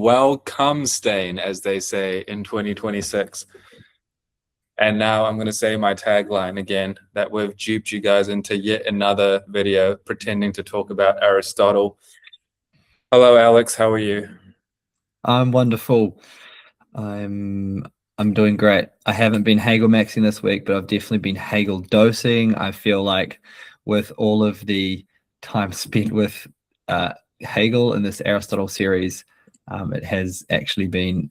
Welcome, Stain, as they say in 2026. And now I'm going to say my tagline again, that we've duped you guys into yet another video pretending to talk about Aristotle. Hello, Alex. How are you? I'm wonderful. I'm doing great. I haven't been Hegel maxing this week, but I've definitely been Hegel dosing. I feel like with all of the time spent with Hegel in this Aristotle series, it has actually been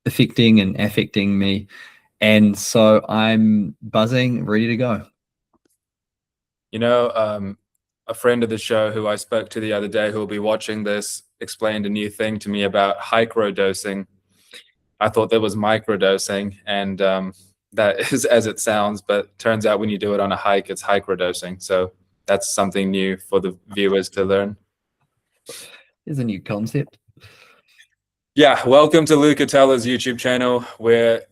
affecting and affecting me. And so I'm buzzing, ready to go. You know, a friend of the show who I spoke to the other day who will be watching this explained a new thing to me about microdosing. I thought there was microdosing, and that is as it sounds, but turns out when you do it on a hike, it's microdosing. So that's something new for the viewers to learn. It's a new concept. Yeah, welcome to Luca Teller's YouTube channel, where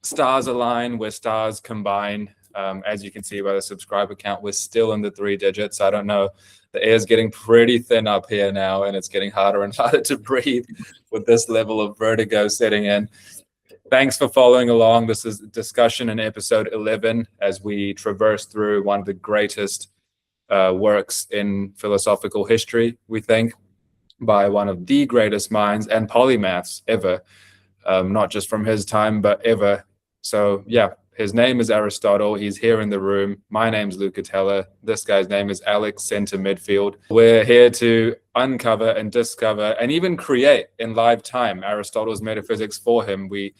stars align, where stars combine. As you can see by the subscriber count, we're still in the 3 digits. I don't know. The air's getting pretty thin up here now, and it's getting harder and harder to breathe with this level of vertigo setting in. Thanks for following along. This is discussion in episode 11 as we traverse through one of the greatest works in philosophical history, we think, by one of the greatest minds and polymaths ever, not just from his time, but ever. So yeah, his name is Aristotle. He's here in the room. My name's Luca Teller. This guy's name is Alex, center midfield. We're here to uncover and discover and even create in live time Aristotle's metaphysics for him. We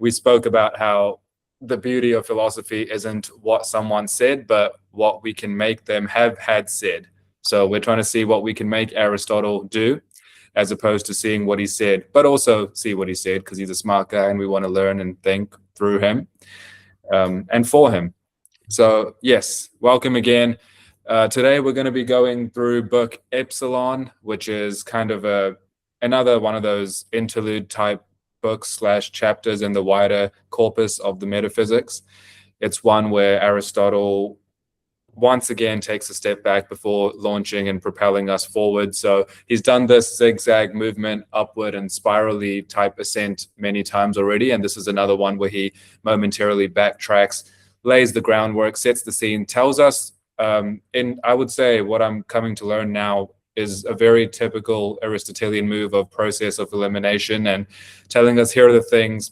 spoke about how the beauty of philosophy isn't what someone said, but what we can make them have had said. So we're trying to see what we can make Aristotle do, as opposed to seeing what he said, but also see what he said, because he's a smart guy and we want to learn and think through him and for him. So yes, welcome again. Today we're going to be going through book Epsilon, which is kind of another one of those interlude type books / chapters in the wider corpus of the metaphysics. It's one where Aristotle once again takes a step back before launching and propelling us forward. So he's done this zigzag movement, upward and spirally type ascent many times already. And this is another one where he momentarily backtracks, lays the groundwork, sets the scene, tells us, I would say what I'm coming to learn now is a very typical Aristotelian move of process of elimination, and telling us here are the things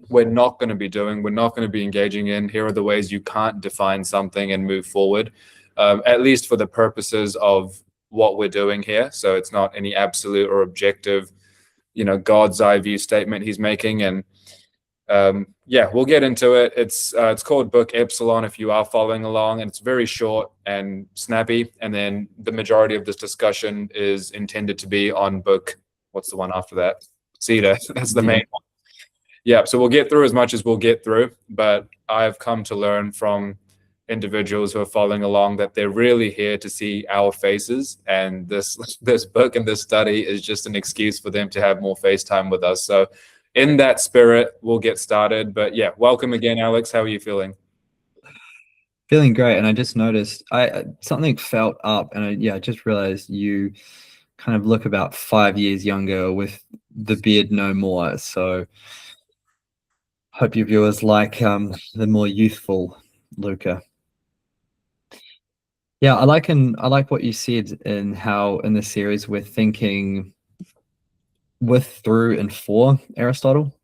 we're not going to be doing, we're not going to be engaging in. Here are the ways you can't define something and move forward, at least for the purposes of what we're doing here. So it's not any absolute or objective, God's eye view statement he's making. And yeah, we'll get into it. It's called Book Epsilon if you are following along, and it's very short and snappy. And then the majority of this discussion is intended to be on book, what's the one after that? Zeta. That's the main one. Yeah, so we'll get through as much as we'll get through, but I've come to learn from individuals who are following along that they're really here to see our faces, and this book and this study is just an excuse for them to have more face time with us. So in that spirit, we'll get started. But yeah, welcome again, Alex. How are you feeling? Feeling great. And I just noticed something felt up, and I just realized you kind of look about 5 years younger with the beard no more. So hope your viewers like the more youthful Luca. Yeah, I like what you said in how in the series we're thinking with, through, and for Aristotle.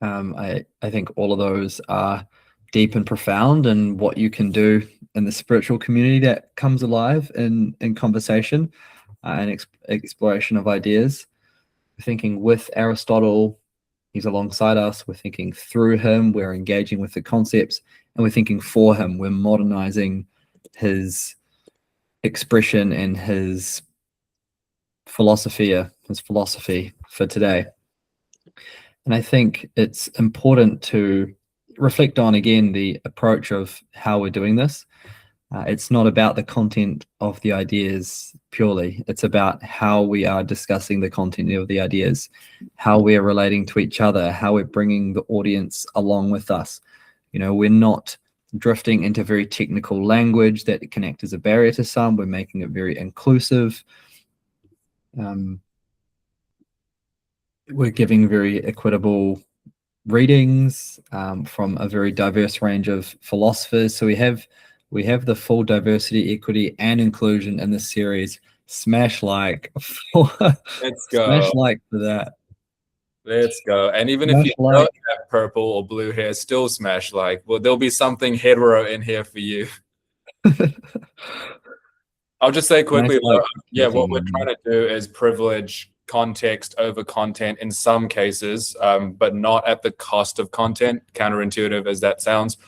I think all of those are deep and profound, and what you can do in the spiritual community that comes alive in conversation and exploration of ideas. We're thinking with Aristotle. He's alongside us. We're thinking through him. We're engaging with the concepts, and we're thinking for him. We're modernizing his expression and his philosophy for today. And I think it's important to reflect on, again, the approach of how we're doing this. It's not about the content of the ideas purely. It's about how we are discussing the content of the ideas, how we're relating to each other, how we're bringing the audience along with us. We're not drifting into very technical language that can act as a barrier to some. We're making it very inclusive. we're giving very equitable readings from a very diverse range of philosophers. So we have the full diversity, equity, and inclusion in this series. Smash like for Let's smash go. like for that. Let's go. And even if Smash you don't like. have purple or blue hair, still smash like. Well, there'll be something hetero in here for you. I'll just say Smash quickly, like though, yeah, what we're hitting. trying to do is privilege context over content in some cases, but not at the cost of content, counterintuitive as that sounds.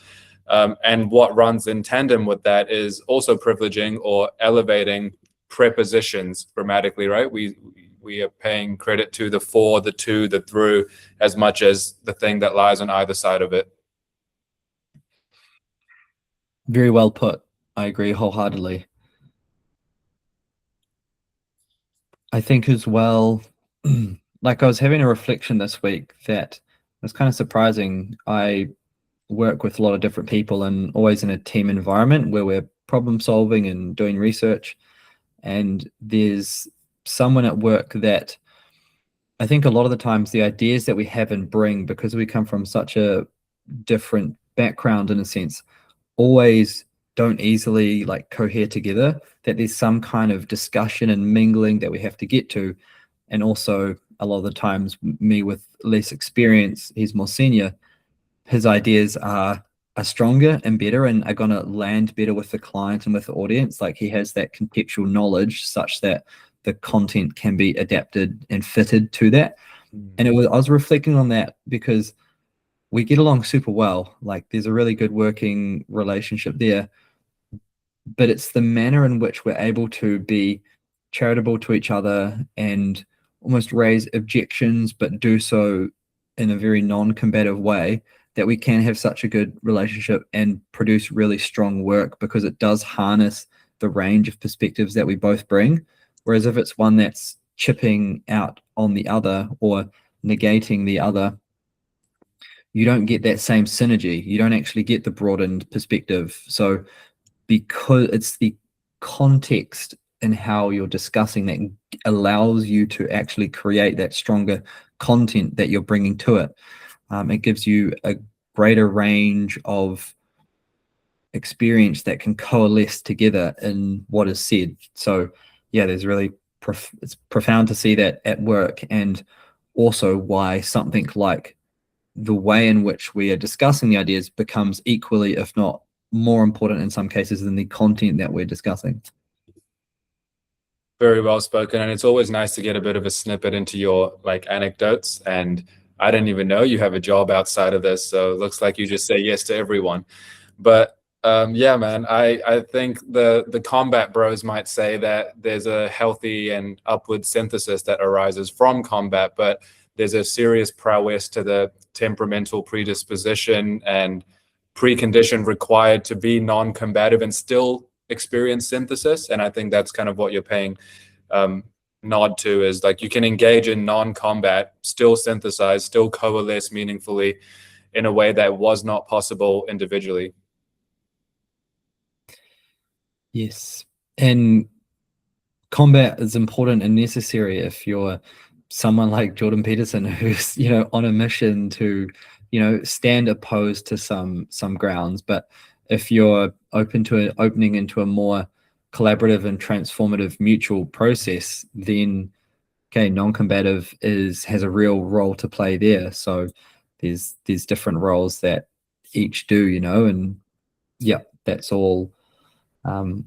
And what runs in tandem with that is also privileging or elevating prepositions grammatically, right? We are paying credit to the for, the to, the through, as much as the thing that lies on either side of it. Very well put. I agree wholeheartedly. I think as well, like I was having a reflection this week that was kind of surprising. I work with a lot of different people and always in a team environment where we're problem solving and doing research. And there's someone at work that I think a lot of the times the ideas that we have and bring, because we come from such a different background in a sense, always don't easily like cohere together, that there's some kind of discussion and mingling that we have to get to. And also a lot of the times me with less experience, he's more senior, his ideas are stronger and better and are going to land better with the client and with the audience. Like he has that contextual knowledge such that the content can be adapted and fitted to that. And I was reflecting on that because we get along super well. Like there's a really good working relationship there, but it's the manner in which we're able to be charitable to each other and almost raise objections, but do so in a very non-combative way, that we can have such a good relationship and produce really strong work because it does harness the range of perspectives that we both bring. Whereas if it's one that's chipping out on the other or negating the other, you don't get that same synergy. You don't actually get the broadened perspective. So because it's the context and how you're discussing that allows you to actually create that stronger content that you're bringing to it. It gives you a greater range of experience that can coalesce together in what is said. So yeah, there's really it's profound to see that at work, and also why something like the way in which we are discussing the ideas becomes equally, if not more important in some cases than the content that we're discussing. Very well spoken, and it's always nice to get a bit of a snippet into your like anecdotes. And I didn't even know you have a job outside of this, so it looks like you just say yes to everyone. But yeah, man, I think the combat bros might say that there's a healthy and upward synthesis that arises from combat, but there's a serious prowess to the temperamental predisposition and precondition required to be non-combative and still experience synthesis. And I think that's kind of what you're paying nod to, is like you can engage in non-combat, still synthesize, still coalesce meaningfully in a way that was not possible individually. Yes. And combat is important and necessary if you're someone like Jordan Peterson, who's, on a mission to, stand opposed to some grounds. But if you're open to opening into a more collaborative and transformative mutual process, then okay, non-combative has a real role to play there. So there's different roles that each do, and yeah, that's all.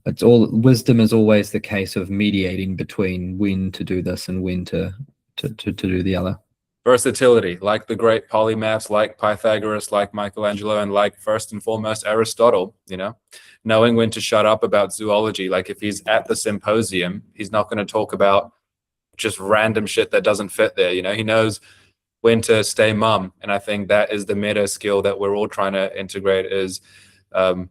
It's all wisdom is always the case of mediating between when to do this and when to do the other. Versatility, like the great polymaths, like Pythagoras, like Michelangelo, and like first and foremost Aristotle, knowing when to shut up about zoology. Like if he's at the symposium, he's not going to talk about just random shit that doesn't fit there. He knows when to stay mum. And I think that is the meta skill that we're all trying to integrate, is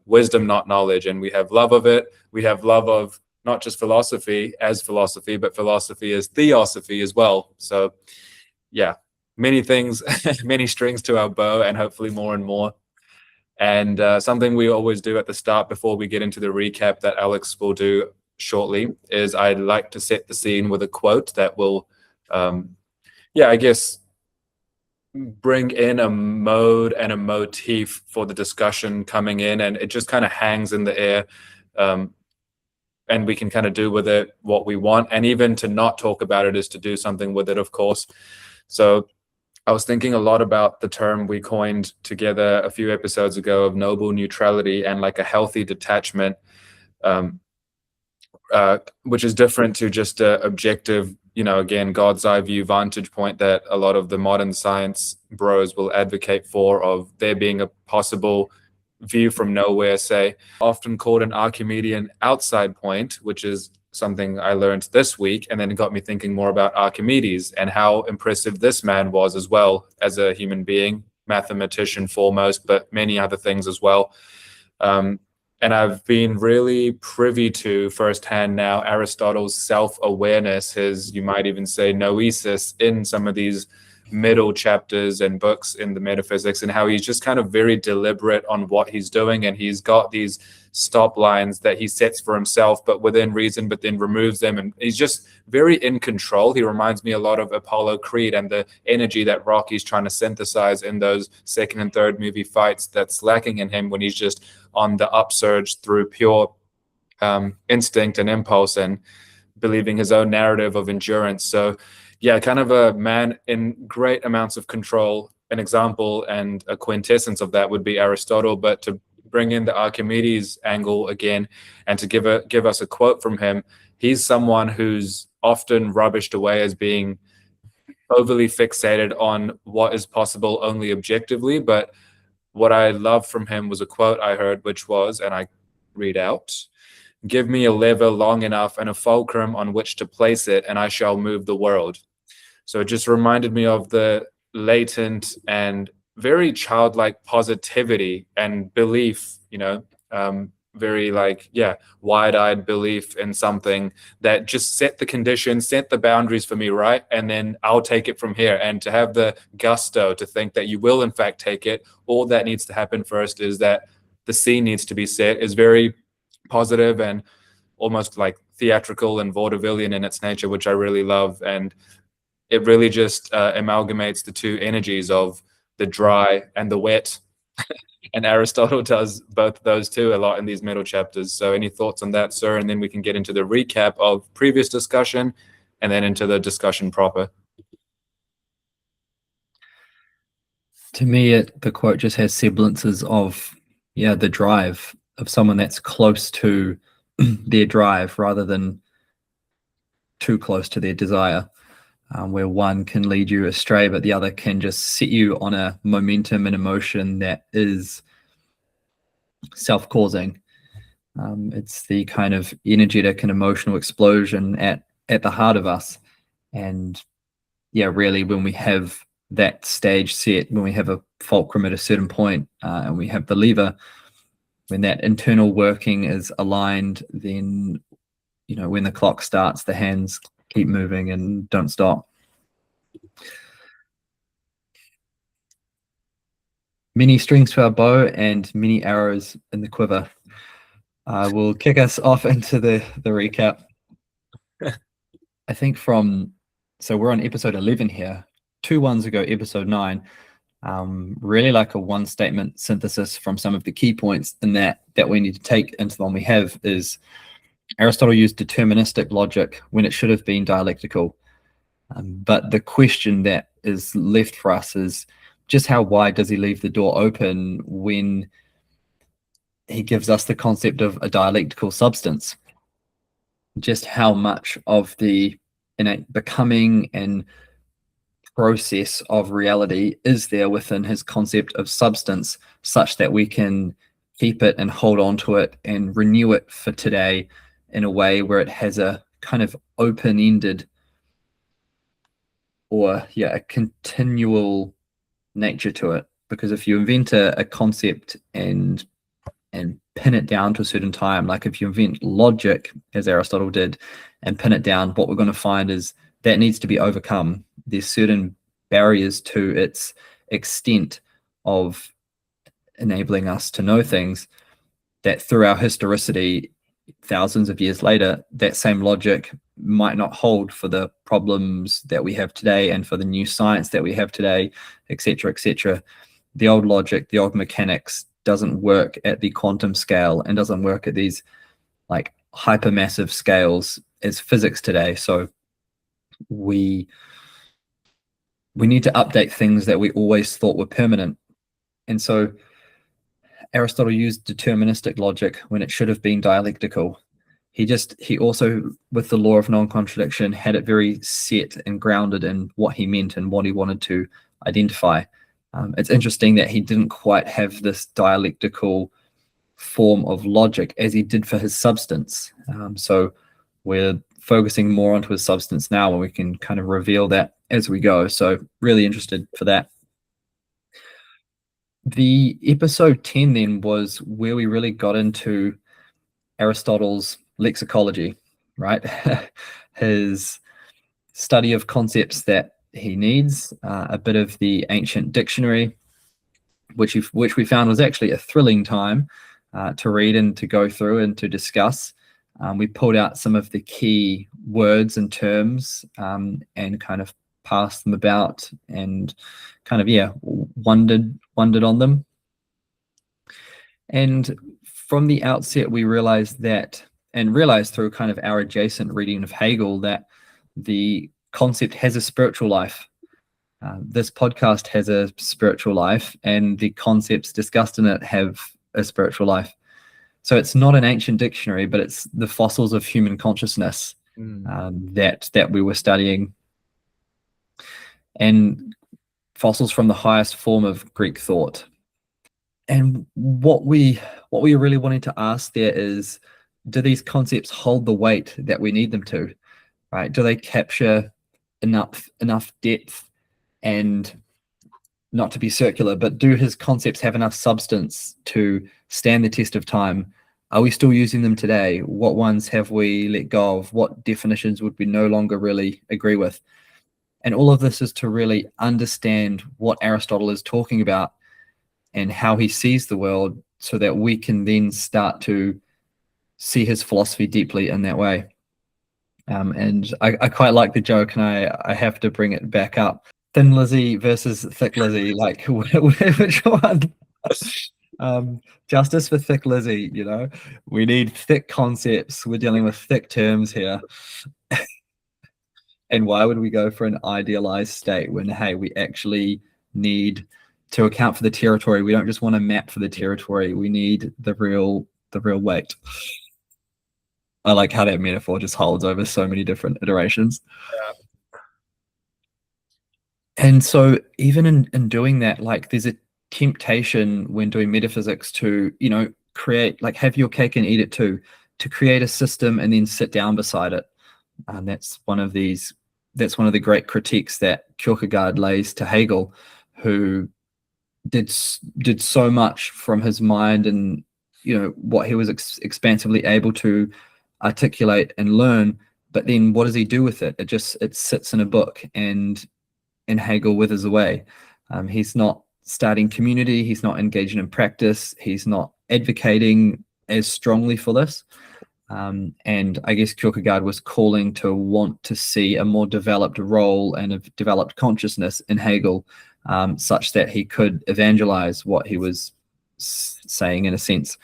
wisdom, not knowledge. And we have love of it. We have love of not just philosophy as philosophy, but philosophy as theosophy as well. So yeah, many things, many strings to our bow, and hopefully more and more. And something we always do at the start before we get into the recap that Alex will do shortly is I'd like to set the scene with a quote that will yeah, I guess bring in a mode and a motif for the discussion coming in, and it just kind of hangs in the air. And we can kind of do with it what we want. And even to not talk about it is to do something with it, of course. So I was thinking a lot about the term we coined together a few episodes ago of noble neutrality and like a healthy detachment, which is different to just a objective, again, God's eye view vantage point that a lot of the modern science bros will advocate for, of there being a possible view from nowhere, say, often called an Archimedean outside point, which is something I learned this week. And then it got me thinking more about Archimedes and how impressive this man was as well as a human being, mathematician foremost, but many other things as well. And I've been really privy to firsthand now Aristotle's self-awareness, his, you might even say, noesis in some of these middle chapters and books in the Metaphysics, and how he's just kind of very deliberate on what he's doing. And he's got these stop lines that he sets for himself, but within reason, but then removes them. And he's just very in control. He reminds me a lot of Apollo Creed and the energy that Rocky's trying to synthesize in those second and third movie fights that's lacking in him when he's just on the upsurge through pure instinct and impulse and believing his own narrative of endurance. So yeah, kind of a man in great amounts of control. An example and a quintessence of that would be Aristotle. But to bring in the Archimedes angle again, and to give us a quote from him, he's someone who's often rubbished away as being overly fixated on what is possible only objectively. But what I love from him was a quote I heard, which was, and I read out, "Give me a lever long enough and a fulcrum on which to place it, and I shall move the world." So it just reminded me of the latent and very childlike positivity and belief, very like, yeah, wide-eyed belief in something that just set the conditions, set the boundaries for me, right? And then I'll take it from here. And to have the gusto to think that you will in fact take it, all that needs to happen first is that the scene needs to be set, is very positive and almost like theatrical and vaudevillian in its nature, which I really love. And it really just amalgamates the two energies of the dry and the wet. And Aristotle does both those two a lot in these middle chapters. So any thoughts on that, sir? And then we can get into the recap of previous discussion and then into the discussion proper. To me, the quote just has semblances of, the drive of someone that's close to their drive rather than too close to their desire, where one can lead you astray, but the other can just set you on a momentum and emotion that is self-causing. It's the kind of energetic and emotional explosion at the heart of us. And yeah, really, when we have that stage set, when we have a fulcrum at a certain point, and we have the lever, when that internal working is aligned, then, when the clock starts, the hands keep moving and don't stop. Many strings to our bow and many arrows in the quiver. We'll kick us off into the recap. I think so we're on episode 11 here. 2 ones ago, episode 9. Really like a one statement synthesis from some of the key points in that we need to take into the one we have is Aristotle used deterministic logic when it should have been dialectical. But the question that is left for us is just how wide does he leave the door open when he gives us the concept of a dialectical substance? Just how much of the innate becoming and process of reality is there within his concept of substance, such that we can keep it and hold on to it and renew it for today in a way where it has a kind of open-ended or a continual nature to it. Because if you invent a concept and pin it down to a certain time, like if you invent logic, as Aristotle did, and pin it down, what we're going to find is that needs to be overcome. There's certain barriers to its extent of enabling us to know things that through our historicity, thousands of years later, that same logic might not hold for the problems that we have today and for the new science that we have today, etc., etc. The old logic, the old mechanics doesn't work at the quantum scale and doesn't work at these like hypermassive scales as physics today. So we need to update things that we always thought were permanent. And so Aristotle used deterministic logic when it should have been dialectical. He also, with the law of non-contradiction, had it very set and grounded in what he meant and what he wanted to identify. It's interesting that he didn't quite have this dialectical form of logic as he did for his substance. So we're focusing more onto his substance now, and we can kind of reveal that as we go. So really interested for that. The episode 10 then was where we really got into Aristotle's lexicology, right? His study of concepts that he needs, a bit of the ancient dictionary, which we found was actually a thrilling time to read and to go through and to discuss. We pulled out some of the key words and terms and kind of passed them about and kind of, wondered on them. And from the outset, we realized through kind of our adjacent reading of Hegel that the concept has a spiritual life. This podcast has a spiritual life, and the concepts discussed in it have a spiritual life. So it's not an ancient dictionary, but it's the fossils of human consciousness that we were studying, and fossils from the highest form of Greek thought. And what we really wanted to ask there is, do these concepts hold the weight that we need them to, right? Do they capture enough depth, and not to be circular, but do his concepts have enough substance to stand the test of time? Are we still using them today? What ones have we let go of? What definitions would we no longer really agree with? And all of this is to really understand what Aristotle is talking about and how he sees the world, so that we can then start to see his philosophy deeply in that way. And I quite like the joke, and I have to bring it back up. Thin Lizzy versus Thick Lizzy, like which one? Justice for Thick Lizzy, we need thick concepts. We're dealing with thick terms here. And why would we go for an idealized state when, hey, we actually need to account for the territory? We don't just want a map for the territory. We need the real weight. I like how that metaphor just holds over so many different iterations. Yeah. And so even in doing that, like, there's a temptation when doing metaphysics to, create, like, have your cake and eat it too, to create a system and then sit down beside it. And that's one of the great critiques that Kierkegaard lays to Hegel, who did so much from his mind and what he was expansively able to articulate and learn, but then what does he do with it? It sits in a book, and Hegel withers away. He's not starting community, he's not engaging in practice, he's not advocating as strongly for this. And I guess Kierkegaard was calling to want to see a more developed role and a developed consciousness in Hegel, such that he could evangelize what he was saying, in a sense.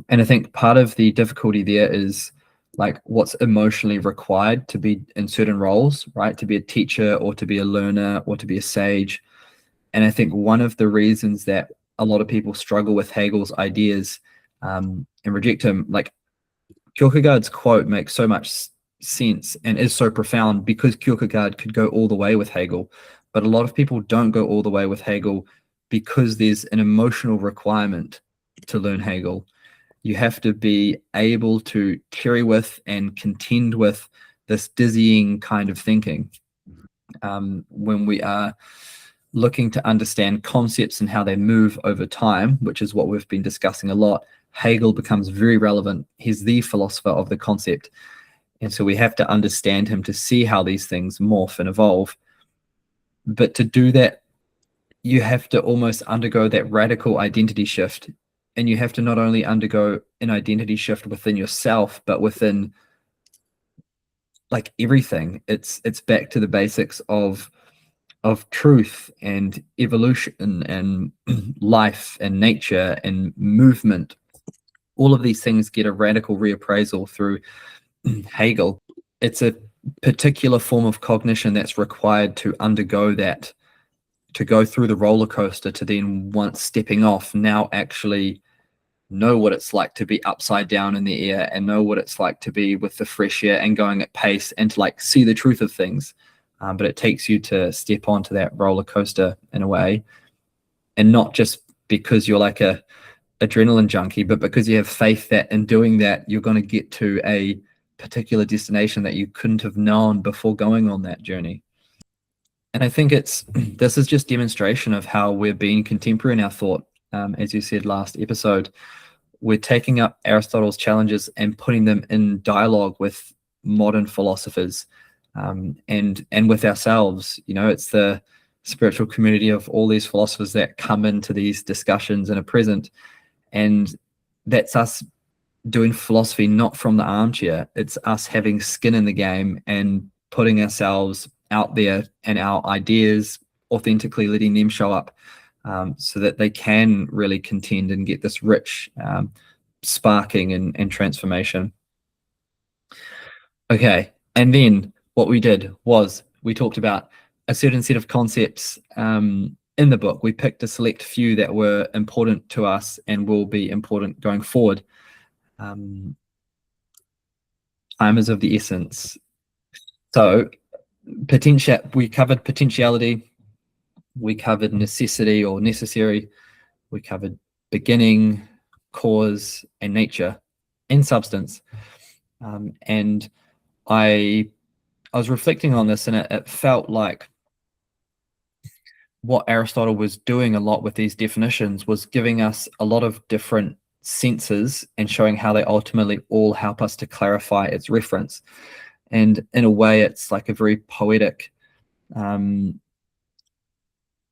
And I think part of the difficulty there is, like, what's emotionally required to be in certain roles, right? To be a teacher, or to be a learner, or to be a sage. And I think one of the reasons that a lot of people struggle with Hegel's ideas and reject him, like, Kierkegaard's quote makes so much sense and is so profound because Kierkegaard could go all the way with Hegel. But a lot of people don't go all the way with Hegel because there's an emotional requirement to learn Hegel. You have to be able to carry with and contend with this dizzying kind of thinking. When we are looking to understand concepts and how they move over time, which is what we've been discussing a lot, Hegel becomes very relevant. He's the philosopher of the concept. And so we have to understand him to see how these things morph and evolve. But to do that, you have to almost undergo that radical identity shift. And you have to not only undergo an identity shift within yourself, but within like everything. It's back to the basics of truth and evolution and life and nature and movement. All of these things get a radical reappraisal through Hegel. It's a particular form of cognition that's required to undergo that, to go through the roller coaster, to then, once stepping off, now actually know what it's like to be upside down in the air and know what it's like to be with the fresh air and going at pace and to like see the truth of things. But it takes you to step onto that roller coaster in a way, and not just because you're like a adrenaline junkie, but because you have faith that in doing that, you're going to get to a particular destination that you couldn't have known before going on that journey. And I think this is just demonstration of how we're being contemporary in our thought. As you said last episode, we're taking up Aristotle's challenges and putting them in dialogue with modern philosophers, and with ourselves. It's the spiritual community of all these philosophers that come into these discussions and are present, and that's us doing philosophy not from the armchair. It's us having skin in the game and putting ourselves out there and our ideas authentically letting them show up, so that they can really contend and get this rich sparking and transformation. Okay, and then what we did was we talked about a certain set of concepts in the book. We picked a select few that were important to us and will be important going forward. Time is of the essence. So we covered potentiality, we covered necessity or necessary, we covered beginning, cause, and nature, and substance. And I was reflecting on this, and it felt like what Aristotle was doing a lot with these definitions was giving us a lot of different senses and showing how they ultimately all help us to clarify its reference. And in a way, it's like a very poetic,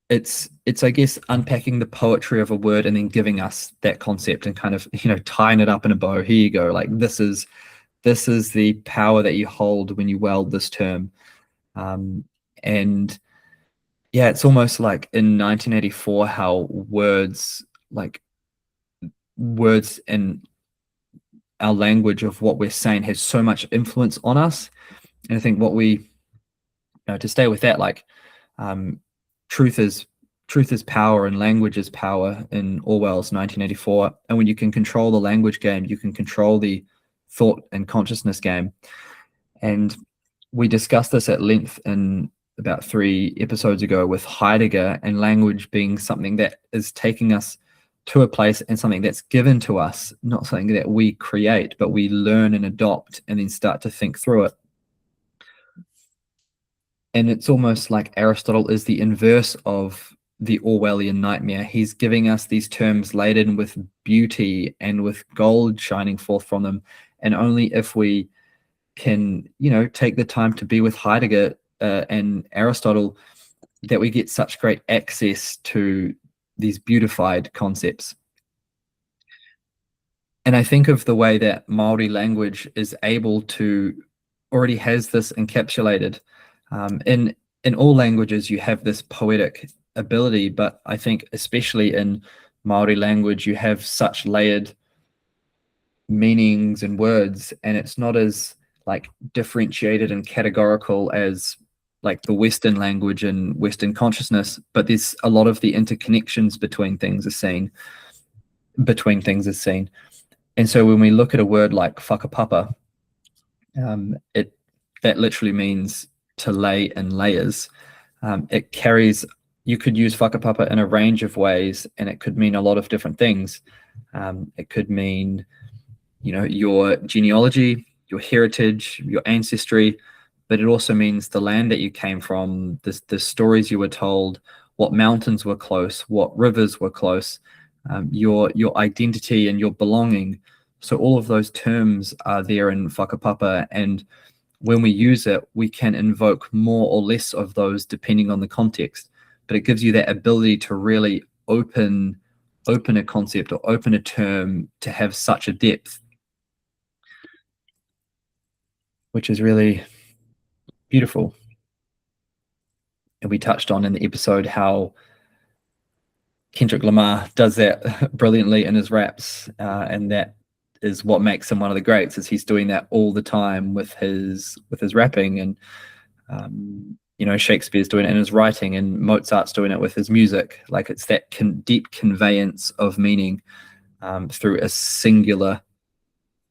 it's I guess unpacking the poetry of a word and then giving us that concept and kind of tying it up in a bow. Here you go, like this is the power that you hold when you weld this term. And yeah, it's almost like in 1984 how words in our language of what we're saying has so much influence on us. And I think what we to stay with that, like truth is power and language is power in Orwell's 1984. And when you can control the language game, you can control the thought and consciousness game. And we discussed this at length in about 3 episodes ago with Heidegger, and language being something that is taking us to a place and something that's given to us, not something that we create, but we learn and adopt and then start to think through it. And it's almost like Aristotle is the inverse of the Orwellian nightmare. He's giving us these terms laden with beauty and with gold shining forth from them. And only if we can, take the time to be with Heidegger and Aristotle, that we get such great access to these beautified concepts. And I think of the way that Maori language is able to already has this encapsulated. In all languages, you have this poetic ability, but I think especially in Maori language, you have such layered meanings and words, and it's not as like differentiated and categorical as like the Western language and Western consciousness, but there's a lot of the interconnections between things are seen. And so when we look at a word like whakapapa, that literally means to lay in layers. It carries, you could use whakapapa in a range of ways, and it could mean a lot of different things. It could mean, your genealogy, your heritage, your ancestry, but it also means the land that you came from, the stories you were told, what mountains were close, what rivers were close, your identity and your belonging. So all of those terms are there in whakapapa, and when we use it, we can invoke more or less of those depending on the context. But it gives you that ability to really open a concept or open a term to have such a depth, which is really beautiful. And we touched on in the episode how Kendrick Lamar does that brilliantly in his raps, and that is what makes him one of the greats. Is he's doing that all the time with his rapping, and Shakespeare's doing it in his writing, and Mozart's doing it with his music. Like, it's that deep conveyance of meaning through a singular,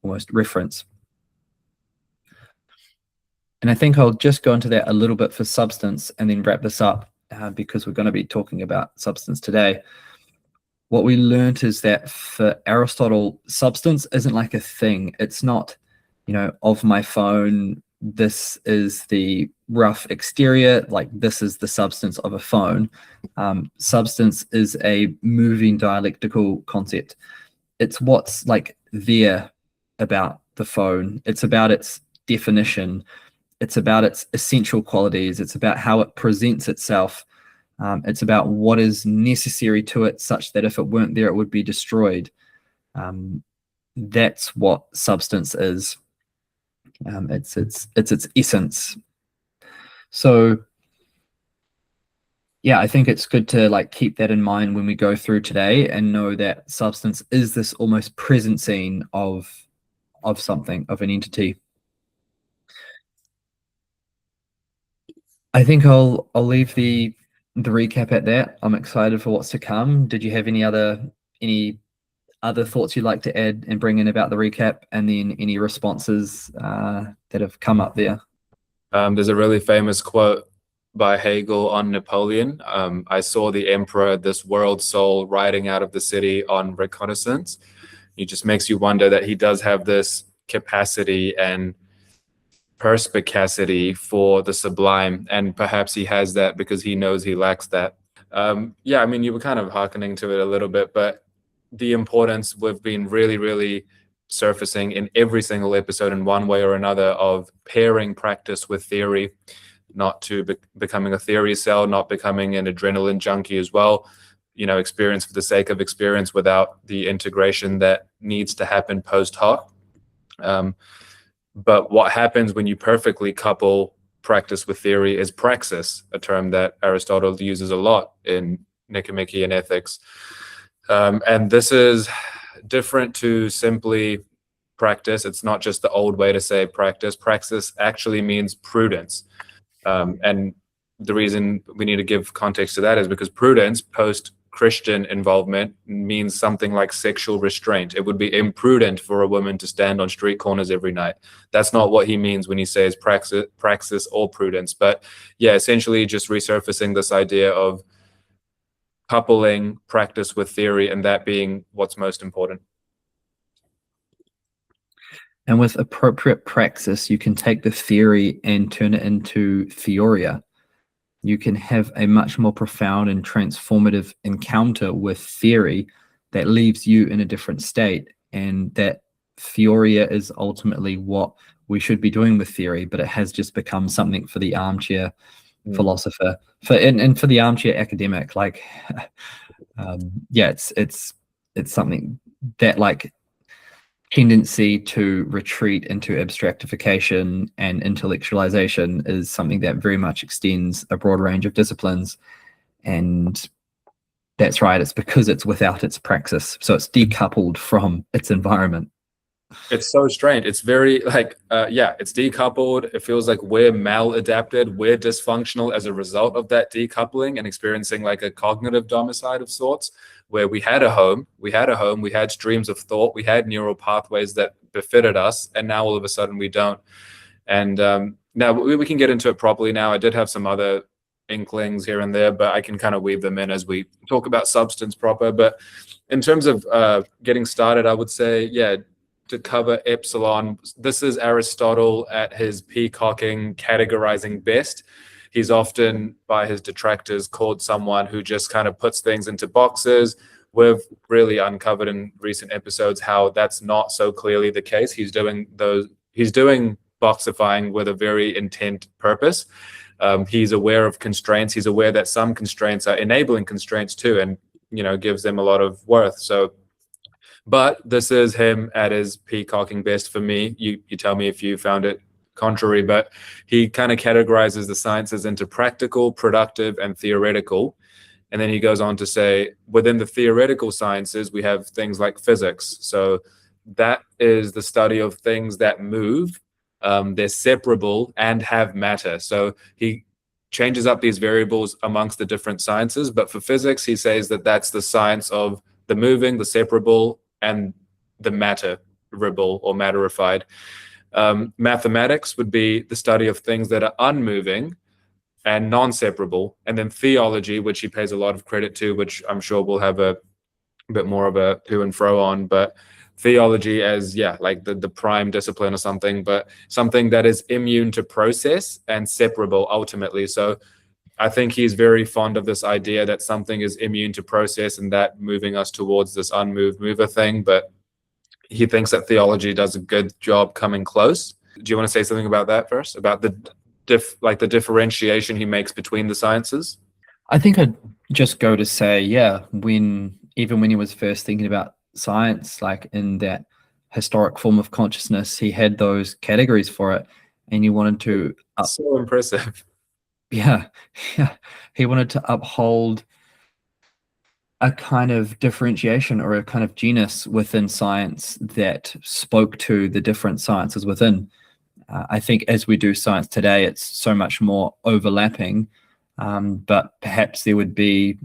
almost, reference. And I think I'll just go into that a little bit for substance and then wrap this up, because we're going to be talking about substance today. What we learned is that for Aristotle, substance isn't like a thing. It's not, of my phone, this is the rough exterior, like this is the substance of a phone. Substance is a moving dialectical concept. It's what's like there about the phone. It's about its definition. It's about its essential qualities. It's about how it presents itself. It's about what is necessary to it, such that if it weren't there, it would be destroyed. That's what substance is. It's its essence. So, yeah, I think it's good to like keep that in mind when we go through today, and know that substance is this almost presencing of something, of an entity. I think I'll leave the recap at that. I'm excited for what's to come. Did you have any other thoughts you'd like to add and bring in about the recap, and then any responses that have come up there? There's a really famous quote by Hegel on Napoleon. I saw the emperor, this world soul, riding out of the city on reconnaissance. It just makes you wonder that he does have this capacity and perspicacity for the sublime, and perhaps he has that because he knows he lacks that. Yeah, I mean, you were kind of hearkening to it a little bit, but the importance we've been really surfacing in every single episode in one way or another of pairing practice with theory, not to becoming a theory cell, not becoming an adrenaline junkie as well, experience for the sake of experience without the integration that needs to happen post hoc. But what happens when you perfectly couple practice with theory is praxis, a term that Aristotle uses a lot in Nicomachean Ethics. And this is different to simply practice. It's not just the old way to say practice. Praxis actually means prudence. And the reason we need to give context to that is because prudence, post-Christian involvement, means something like sexual restraint. It would be imprudent for a woman to stand on street corners every night. That's not what he means when he says praxis or prudence. But yeah, essentially just resurfacing this idea of coupling practice with theory, and that being what's most important. And with appropriate praxis, you can take the theory and turn it into theoria. You can have a much more profound and transformative encounter with theory that leaves you in a different state. And that theoria is ultimately what we should be doing with theory, but it has just become something for the armchair philosopher, and for the armchair academic. Like, yeah, it's something that, like, tendency to retreat into abstractification and intellectualization is something that very much extends a broad range of disciplines. And that's right, it's because it's without its praxis, so it's decoupled from its environment. It's so strange. It's very like, yeah, it's decoupled. It feels like we're maladapted, we're dysfunctional as a result of that decoupling, and experiencing like a cognitive domicile of sorts, where we had a home, we had streams of thought, we had neural pathways that befitted us, and now all of a sudden we don't. And now we can get into it properly now. I did have some other inklings here and there, but I can kind of weave them in as we talk about substance proper. But in terms of getting started, I would say, yeah, to cover epsilon, this is Aristotle at his peacocking, categorizing best. He's often, by his detractors, called someone who just kind of puts things into boxes. We've really uncovered in recent episodes how that's not so clearly the case. He's doing boxifying with a very intent purpose. He's aware of constraints. He's aware that some constraints are enabling constraints too, and gives them a lot of worth. So, but this is him at his peacocking best for me. You tell me if you found it contrary, but he kind of categorizes the sciences into practical, productive, and theoretical. And then he goes on to say, within the theoretical sciences, we have things like physics. So that is the study of things that move, they're separable and have matter. So he changes up these variables amongst the different sciences. But for physics, he says that that's the science of the moving, the separable, and the matterable or matterified. Mathematics would be the study of things that are unmoving and non-separable. And then theology, which he pays a lot of credit to, which I'm sure we'll have a bit more of a to and fro on, but theology as, yeah, like the prime discipline or something, but something that is immune to process and separable ultimately. So I think he's very fond of this idea that something is immune to process and that moving us towards this unmoved mover thing. But he thinks that theology does a good job coming close. Do you want to say something about that first? About the the differentiation he makes between the sciences? I think I'd just go to say, yeah, even when he was first thinking about science, like in that historic form of consciousness, he had those categories for it, and he wanted to so impressive. Yeah, he wanted to uphold a kind of differentiation or a kind of genus within science that spoke to the different sciences within. I think as we do science today, it's so much more overlapping, but perhaps it would be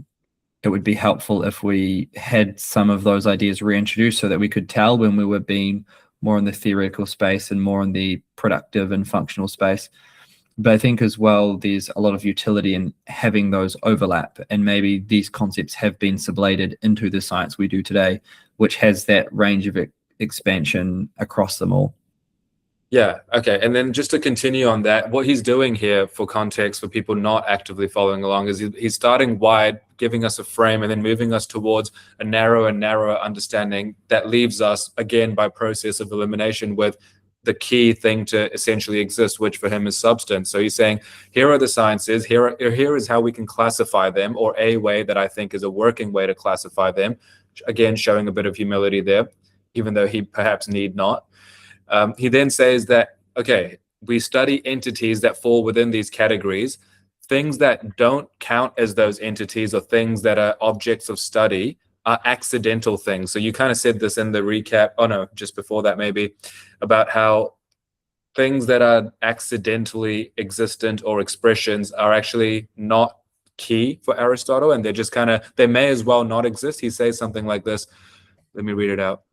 helpful if we had some of those ideas reintroduced so that we could tell when we were being more in the theoretical space and more in the productive and functional space. But I think as well, there's a lot of utility in having those overlap, and maybe these concepts have been sublated into the science we do today, which has that range of expansion across them all. Yeah, okay. And then just to continue on that, what he's doing here for context for people not actively following along is he's starting wide, giving us a frame, and then moving us towards a narrower and narrower understanding that leaves us, again, by process of elimination, with the key thing to essentially exist, which for him is substance. So he's saying, here are the sciences, here is how we can classify them, or a way that I think is a working way to classify them. Again, showing a bit of humility there, even though he perhaps need not. He then says that, okay, we study entities that fall within these categories. Things that don't count as those entities or things that are objects of study are accidental things. So you kind of said this in the recap, oh no, just before that maybe, about how things that are accidentally existent or expressions are actually not key for Aristotle, and they're just kind of, they may as well not exist. He says something like this. Let me read it out.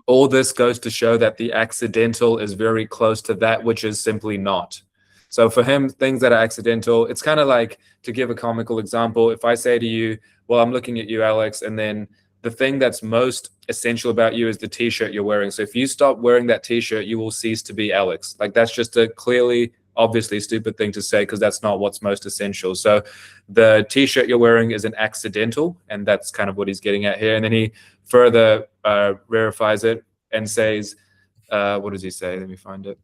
All this goes to show that the accidental is very close to that which is simply not. So for him, things that are accidental, it's kind of like, to give a comical example, if I say to you, well, I'm looking at you, Alex, and then the thing that's most essential about you is the t-shirt you're wearing. So if you stop wearing that t-shirt, you will cease to be Alex. Like, that's just a clearly, obviously stupid thing to say, because that's not what's most essential. So the t-shirt you're wearing is an accidental, and that's kind of what he's getting at here. And then he further rarefies it and says, what does he say? Let me find it.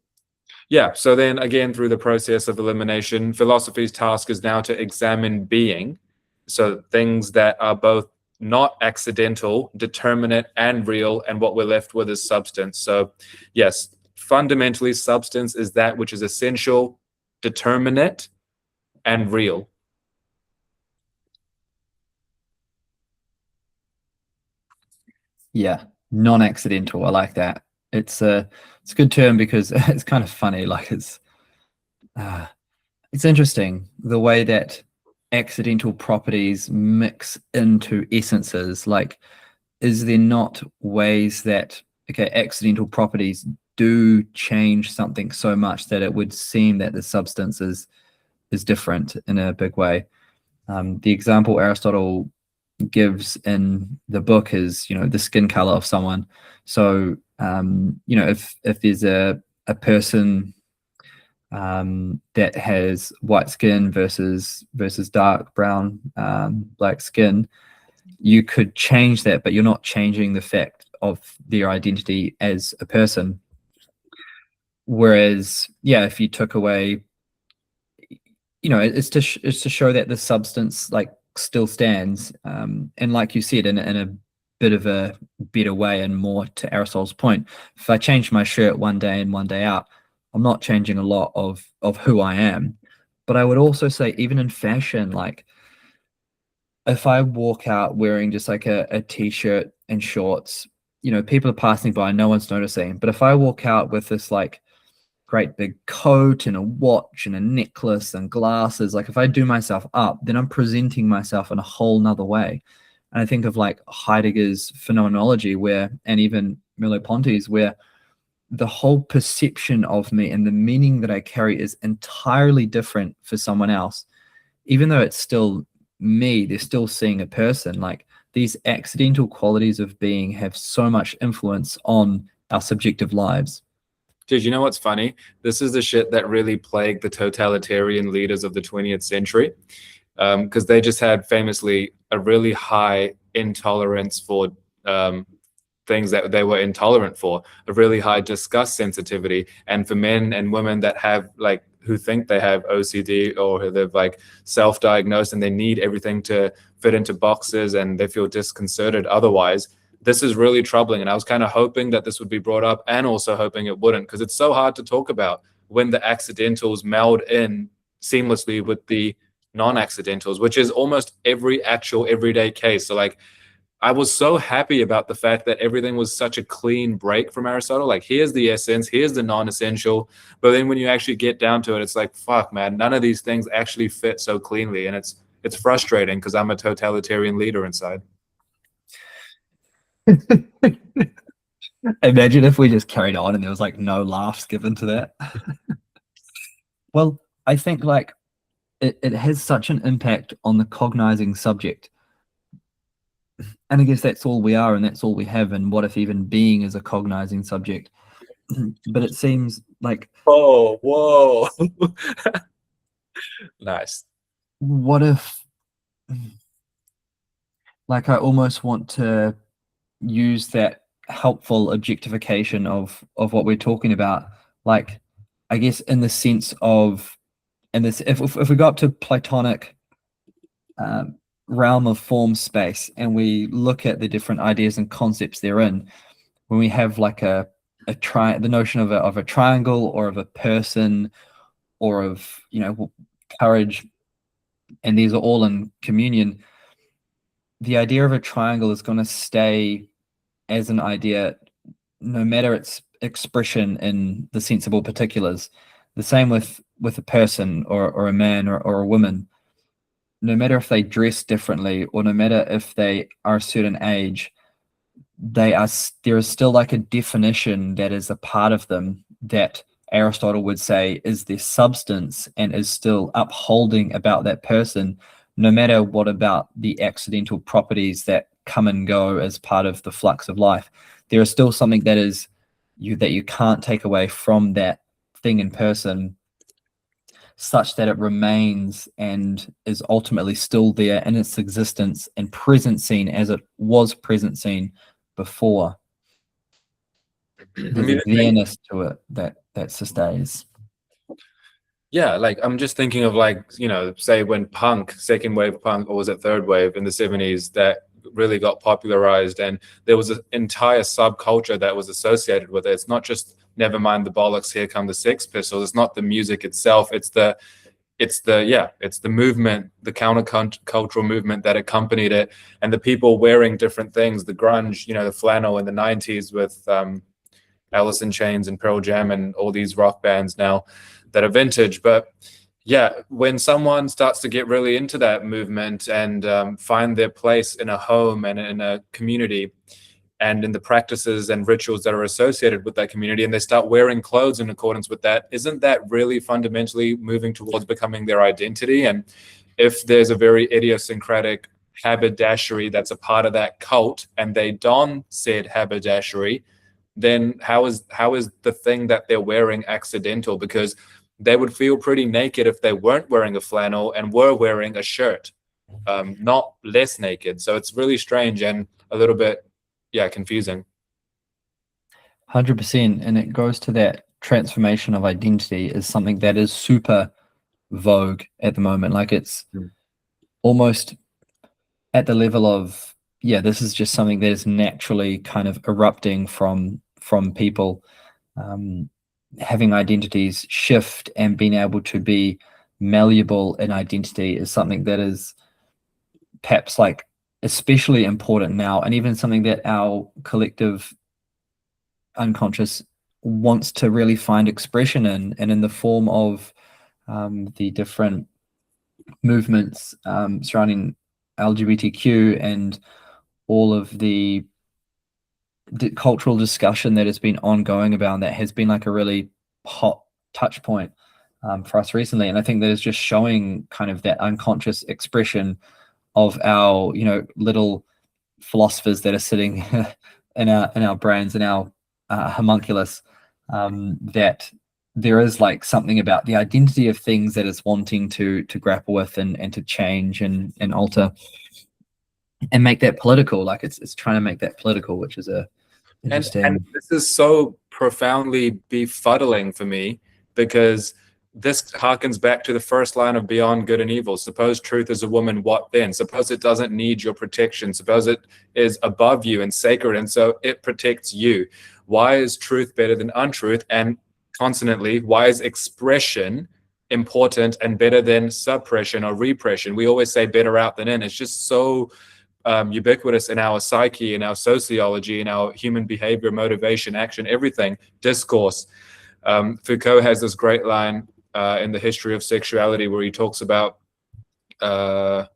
Yeah, so then again, through the process of elimination, philosophy's task is now to examine being. So things that are both not accidental, determinate, and real, and what we're left with is substance. So yes, fundamentally, substance is that which is essential, determinate, and real. Yeah, non-accidental. I like that. It's a good term because it's kind of funny. Like it's interesting the way that accidental properties mix into essences. Like, is there not ways that, okay, accidental properties do change something so much that it would seem that the substance is different in a big way? The example Aristotle gives in the book is, the skin color of someone. So, if there's a person that has white skin versus dark brown, black skin, you could change that, but you're not changing the fact of their identity as a person. Whereas, yeah, if you took away, it's to show that the substance still stands, and like you said, in a bit of a better way, and more to Aristotle's point, if I change my shirt one day in, one day out, I'm not changing a lot of who I am. But I would also say, even in fashion, like if I walk out wearing just like a t-shirt and shorts, people are passing by, no one's noticing. But if I walk out with this like great big coat and a watch and a necklace and glasses, like if I do myself up, then I'm presenting myself in a whole nother way. And I think of like Heidegger's phenomenology, and even Merleau-Ponty's, where the whole perception of me and the meaning that I carry is entirely different for someone else. Even though it's still me, they're still seeing a person. Like these accidental qualities of being have so much influence on our subjective lives. Dude, you know what's funny? This is the shit that really plagued the totalitarian leaders of the 20th century, because they just had famously a really high intolerance for things that they were intolerant for, a really high disgust sensitivity. And for men and women that have like, who think they have OCD or they've like self-diagnosed and they need everything to fit into boxes and they feel disconcerted otherwise, this is really troubling. And I was kind of hoping that this would be brought up, and also hoping it wouldn't, because it's so hard to talk about when the accidentals meld in seamlessly with the non-accidentals, which is almost every actual everyday case. So like, I was so happy about the fact that everything was such a clean break from Aristotle. Like, here's the essence, here's the non-essential. But then when you actually get down to it, it's like, fuck, man, none of these things actually fit so cleanly. And it's frustrating because I'm a totalitarian leader inside. Imagine if we just carried on and there was like no laughs given to that. Well, I think like it has such an impact on the cognizing subject. And I guess that's all we are and that's all we have. And what if even being is a cognizing subject? But it seems like, Oh, whoa. Nice. what if, like, I almost want to use that helpful objectification of what we're talking about, like, I guess in the sense of, and this, if we go up to Platonic realm of form space and we look at the different ideas and concepts therein, when we have like the notion of a triangle or of a person or of courage, and these are all in communion, the idea of a triangle is going to stay as an idea no matter its expression in the sensible particulars. The same with a person or a man or a woman. No matter if they dress differently or no matter if they are a certain age, there is still like a definition that is a part of them that Aristotle would say is their substance and is still upholding about that person, no matter what about the accidental properties that come and go as part of the flux of life. There is still something that you can't take away from that thing in person, such that it remains and is ultimately still there in its existence and present scene as it was present scene before. There's a there-ness to it that sustains. Yeah, like I'm just thinking of like, say when punk, second wave punk, or was it third wave in the 70s, that really got popularized, and there was an entire subculture that was associated with it. It's not just never mind the bollocks, here come the Sex Pistols. It's not the music itself. It's the movement, the countercultural movement that accompanied it, and the people wearing different things, the grunge, the flannel in the 90s with Alice in Chains and Pearl Jam and all these rock bands now that are vintage. But yeah, when someone starts to get really into that movement and find their place in a home and in a community and in the practices and rituals that are associated with that community, and they start wearing clothes in accordance with that, isn't that really fundamentally moving towards becoming their identity? And if there's a very idiosyncratic haberdashery that's a part of that cult and they don said haberdashery, then how is the thing that they're wearing accidental? Because they would feel pretty naked if they weren't wearing a flannel and were wearing a shirt, not less naked. So it's really strange and a little bit, confusing. 100%. And it goes to that transformation of identity is something that is super vogue at the moment. Like it's almost at the level of, this is just something that is naturally kind of erupting from people. having identities shift and being able to be malleable in identity is something that is perhaps like especially important now, and even something that our collective unconscious wants to really find expression in, and in the form of the different movements surrounding LGBTQ and all of the cultural discussion that has been ongoing about that has been like a really hot touch point for us recently. And I think that is just showing kind of that unconscious expression of our, little philosophers that are sitting in our brains, in our homunculus, that there is like something about the identity of things that is wanting to grapple with and to change and alter and make that political. Like it's trying to make that political, which is a interesting. And this is so profoundly befuddling for me, because this harkens back to the first line of Beyond Good and Evil. Suppose truth is a woman, what then? Suppose it doesn't need your protection. Suppose it is above you and sacred, and so it protects you. Why is truth better than untruth? And consonantly, why is expression important and better than suppression or repression? We always say better out than in. It's just so ubiquitous in our psyche, in our sociology, in our human behavior, motivation, action, everything, discourse. Foucault has this great line in The History of Sexuality where he talks about, where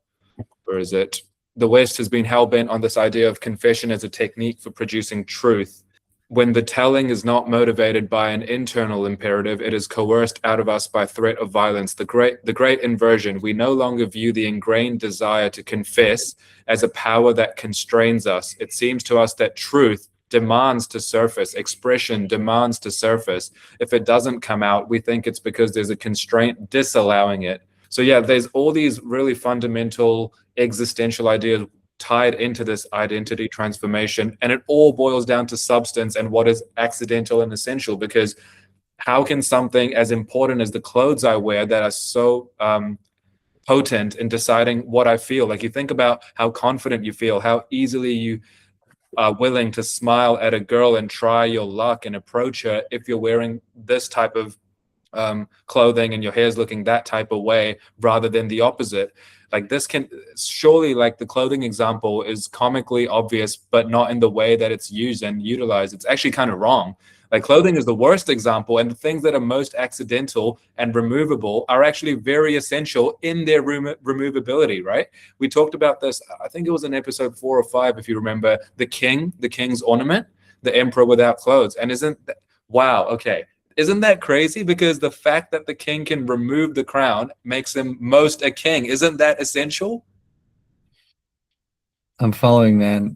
is it? The West has been hell-bent on this idea of confession as a technique for producing truth. When the telling is not motivated by an internal imperative, it is coerced out of us by threat of violence. The great inversion. We no longer view the ingrained desire to confess as a power that constrains us. It seems to us that truth demands to surface, expression demands to surface. If it doesn't come out, we think it's because there's a constraint disallowing it. So yeah, there's all these really fundamental existential ideas tied into this identity transformation, and it all boils down to substance and what is accidental and essential. Because how can something as important as the clothes I wear that are so potent in deciding what I feel, like you think about how confident you feel, how easily you are willing to smile at a girl and try your luck and approach her if you're wearing this type of clothing and your hair's looking that type of way rather than the opposite. Like this can surely, like the clothing example is comically obvious, but not in the way that it's used and utilized. It's actually kind of wrong. Like clothing is the worst example, and the things that are most accidental and removable are actually very essential in their removability, right? We talked about this, I think it was in episode 4 or 5, if you remember, the king's ornament, the emperor without clothes. And wow, okay. Isn't that crazy? Because the fact that the king can remove the crown makes him most a king. Isn't that essential? I'm following, man.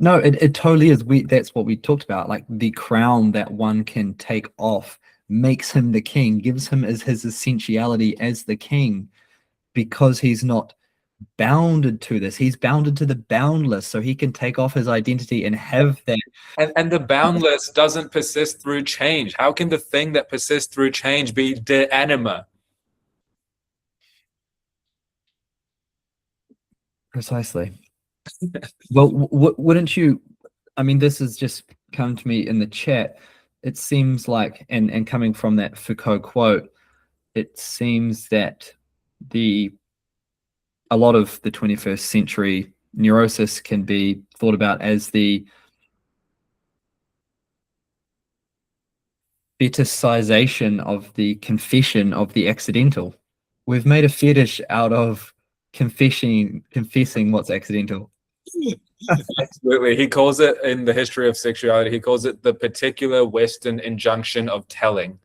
No, it totally is. That's what we talked about. Like the crown that one can take off makes him the king, gives him his essentiality as the king, because he's not bounded to this. He's bounded to the boundless, so he can take off his identity and have that. And the boundless doesn't persist through change. How can the thing that persists through change be de anima? Precisely. Well, wouldn't you? I mean, this has just come to me in the chat. It seems like, and coming from that Foucault quote, it seems that a lot of the 21st century neurosis can be thought about as the fetishization of the confession of the accidental. We've made a fetish out of confessing what's accidental. Absolutely. He calls it, in The History of Sexuality, he calls it the particular Western injunction of telling.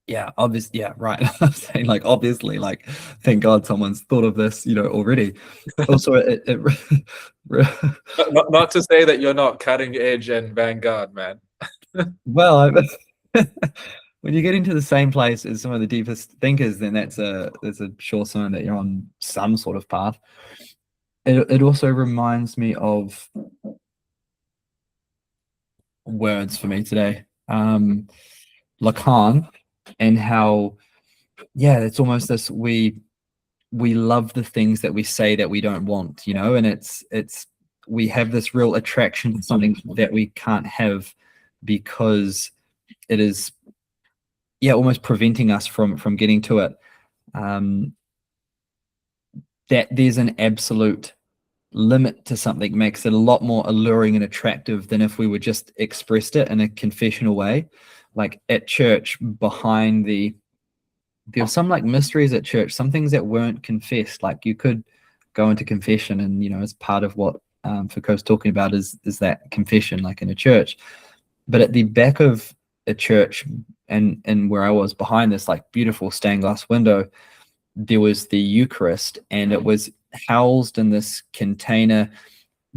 Yeah, obviously. Yeah, right. I'm saying, like, obviously, like, thank God someone's thought of this, already. Also, not to say that you're not cutting edge and vanguard, man. Well, when you get into the same place as some of the deepest thinkers, then that's a sure sign that you're on some sort of path. It also reminds me of words for me today. Lacan, and how, yeah, it's almost this, we love the things that we say that we don't want, and it's we have this real attraction to something that we can't have, because it is, yeah, almost preventing us from getting to it. That there's an absolute limit to something makes it a lot more alluring and attractive than if we were just expressed it in a confessional way. Like at church, there were some like mysteries at church, some things that weren't confessed. Like you could go into confession, and as part of what Foucault's talking about is that confession, like in a church. But at the back of a church, and where I was behind this like beautiful stained glass window, there was the Eucharist, and it was housed in this container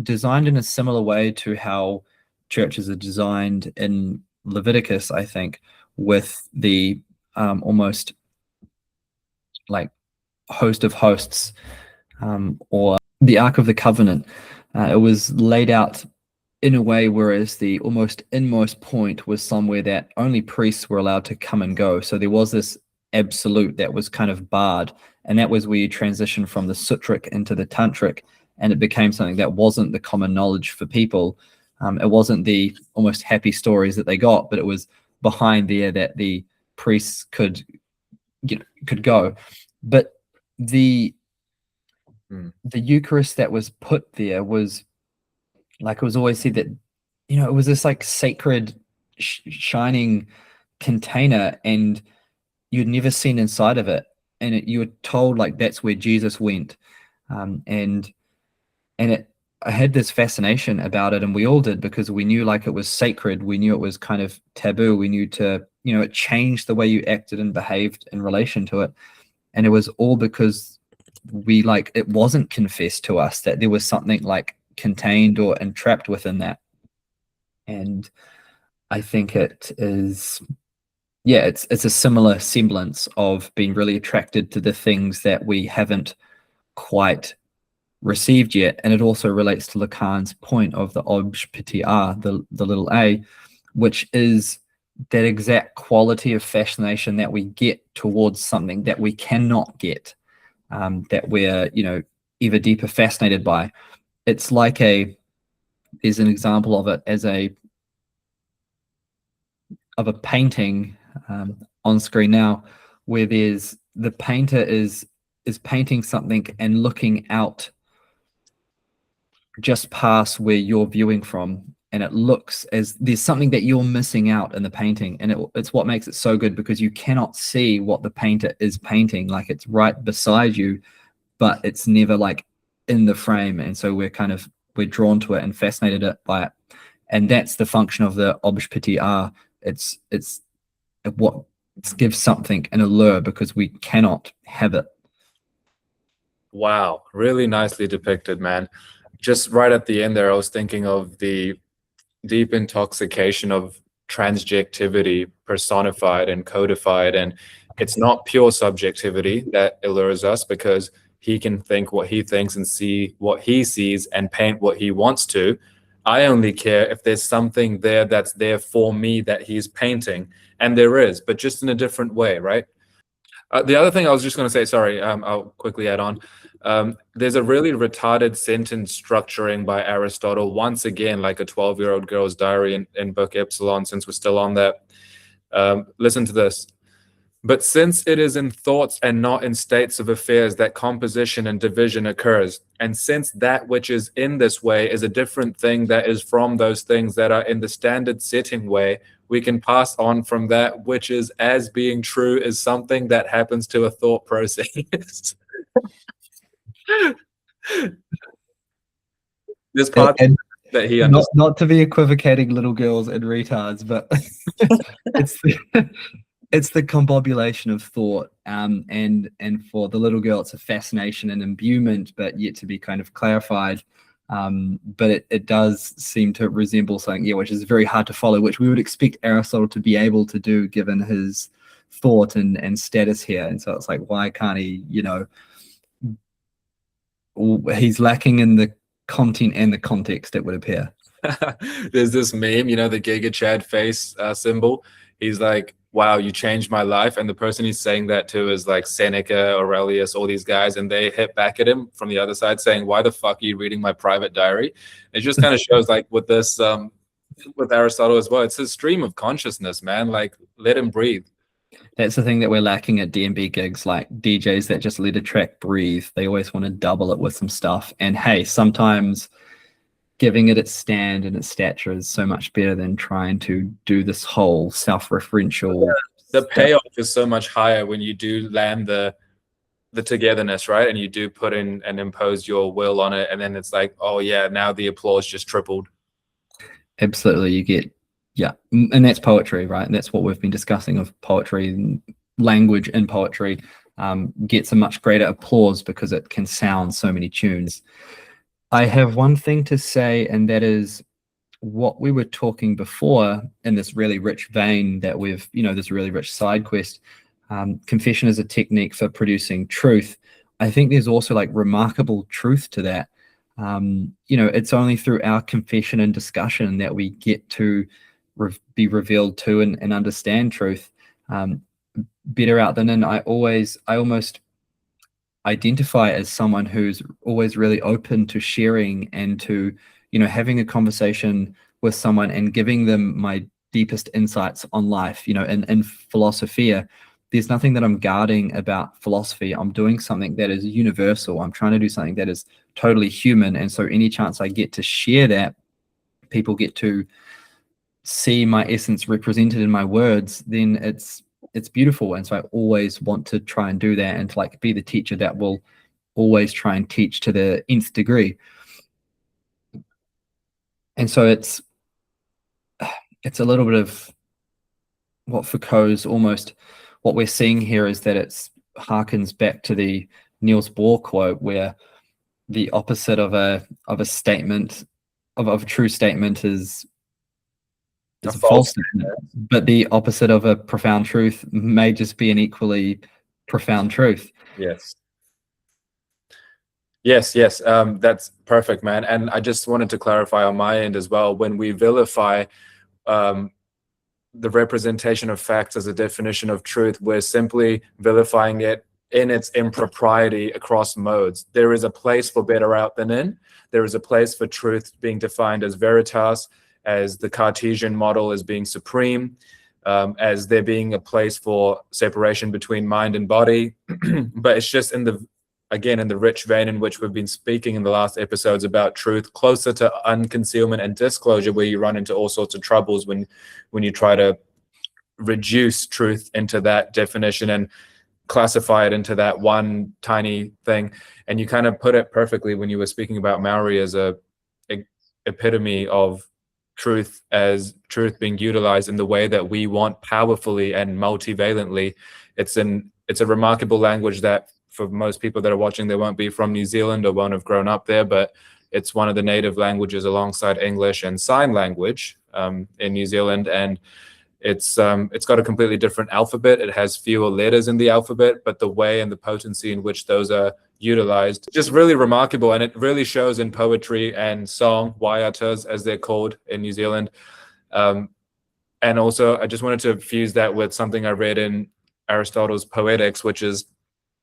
designed in a similar way to how churches are designed in Leviticus, I think, with the almost like host of hosts, or the Ark of the Covenant. It was laid out in a way whereas the almost inmost point was somewhere that only priests were allowed to come and go. So there was this absolute that was kind of barred, and that was where you transition from the sutric into the tantric, and it became something that wasn't the common knowledge for people. It wasn't the almost happy stories that they got, but it was behind there that the priests could go. But the Eucharist that was put there was, like, it was always said that it was this like sacred shining container, and you'd never seen inside of it, and you were told like that's where Jesus went, and I had this fascination about it, and we all did, because we knew like it was sacred, we knew it was kind of taboo, we knew it changed the way you acted and behaved in relation to it, and it was all because it wasn't confessed to us that there was something like contained or entrapped within that. And I think it is, it's a similar semblance of being really attracted to the things that we haven't quite received yet. And it also relates to Lacan's point of the obj petit a, the little a, which is that exact quality of fascination that we get towards something that we cannot get, that we're ever deeper fascinated by. It's like there's an example of it as a painting on screen now, where there's the painter is painting something and looking out just past where you're viewing from, and it looks as there's something that you're missing out in the painting, and it's what makes it so good, because you cannot see what the painter is painting. Like, it's right beside you, but it's never like in the frame, and so we're drawn to it and fascinated by it. And that's the function of the obj petit a. It's what gives something an allure, because we cannot have it. Wow, really nicely depicted, man. Just right at the end there, I was thinking of the deep intoxication of transjectivity personified and codified. And it's not pure subjectivity that allures us, because he can think what he thinks and see what he sees and paint what he wants to. I only care if there's something there that's there for me that he's painting. And there is, but just in a different way, right? The other thing I was just going to say, sorry, I'll quickly add on. There's a really retarded sentence structuring by Aristotle, once again, like a 12-year-old girl's diary in book Epsilon, since we're still on that. Listen to this. But since it is in thoughts and not in states of affairs that composition and division occurs, and since that which is in this way is a different thing that is from those things that are in the standard setting way, we can pass on from that which is as being true as something that happens to a thought process. This part and that he understands. Not to be equivocating little girls and retards, but it's the combobulation of thought, and for the little girl it's a fascination and imbuement, but yet to be kind of clarified. But it does seem to resemble something, which is very hard to follow, which we would expect Aristotle to be able to do given his thought and status here. And so it's like, why can't he, he's lacking in the content and the context, it would appear. There's this meme, the Giga Chad face symbol. He's like, wow, you changed my life. And the person he's saying that to is like Seneca, Aurelius, all these guys. And they hit back at him from the other side saying, why the fuck are you reading my private diary? It just kind of shows like with this with Aristotle as well. It's a stream of consciousness, man. Like, let him breathe. That's the thing that we're lacking at D&B gigs, like DJs that just let a track breathe. They always want to double it with some stuff. And hey, sometimes giving it its stand and its stature is so much better than trying to do this whole self-referential. The payoff is so much higher when you do land the togetherness, right? And you do put in and impose your will on it, and then it's like, oh yeah, now the applause just tripled. Absolutely, you get, yeah, and that's poetry, right? And that's what we've been discussing of poetry. Language in poetry gets a much greater applause because it can sound so many tunes. I have one thing to say, and that is what we were talking before in this really rich vein that we've, this really rich side quest. Confession is a technique for producing truth. I think there's also like remarkable truth to that. It's only through our confession and discussion that we get to be revealed to and understand truth better out than in. I almost identify as someone who's always really open to sharing and to, having a conversation with someone and giving them my deepest insights on life. In philosophia, there's nothing that I'm guarding about philosophy. I'm doing something that is universal. I'm trying to do something that is totally human. And so any chance I get to share that, people get to see my essence represented in my words, then it's beautiful. And so I always want to try and do that and to like be the teacher that will always try and teach to the nth degree. And so it's a little bit of what Foucault's almost, what we're seeing here is that it's harkens back to the Niels Bohr quote, where the opposite of a statement of a true statement is a false statement, but the opposite of a profound truth may just be an equally profound truth. Yes, that's perfect, man. And I just wanted to clarify on my end as well, when we vilify the representation of facts as a definition of truth, we're simply vilifying it in its impropriety across modes. There is a place for better out than in. There is a place for truth being defined as veritas, as the Cartesian model as being supreme, as there being a place for separation between mind and body. But it's just in the rich vein in which we've been speaking in the last episodes about truth, closer to unconcealment and disclosure, where you run into all sorts of troubles when you try to reduce truth into that definition and classify it into that one tiny thing. And you kind of put it perfectly when you were speaking about Maori as a epitome of truth, as truth being utilized in the way that we want, powerfully and multivalently. It's a remarkable language that for most people that are watching, they won't be from New Zealand or won't have grown up there, but it's one of the native languages alongside English and sign language in New Zealand. And it's got a completely different alphabet. It has fewer letters in the alphabet, but the way and the potency in which those are utilized, just really remarkable. And it really shows in poetry and song, waiatas as they're called in New Zealand. And also, I just wanted to fuse that with something I read in Aristotle's Poetics, which is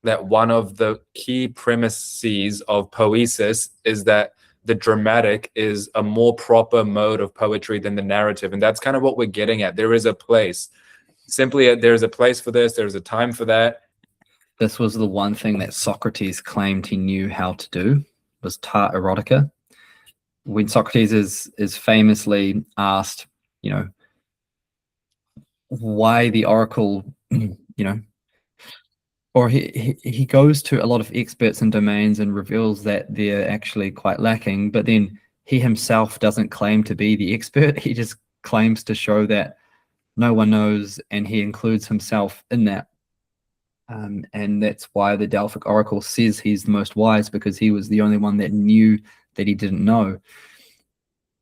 that one of the key premises of poesis is that the dramatic is a more proper mode of poetry than the narrative. And that's kind of what we're getting at. There is a place. Simply, there's a place for this. There's a time for that. This was the one thing that Socrates claimed he knew how to do, was ta erotica. When Socrates is famously asked, why the oracle, or he goes to a lot of experts in domains and reveals that they're actually quite lacking, but then he himself doesn't claim to be the expert. He just claims to show that no one knows, and he includes himself in that. And that's why the Delphic Oracle says he's the most wise, because he was the only one that knew that he didn't know.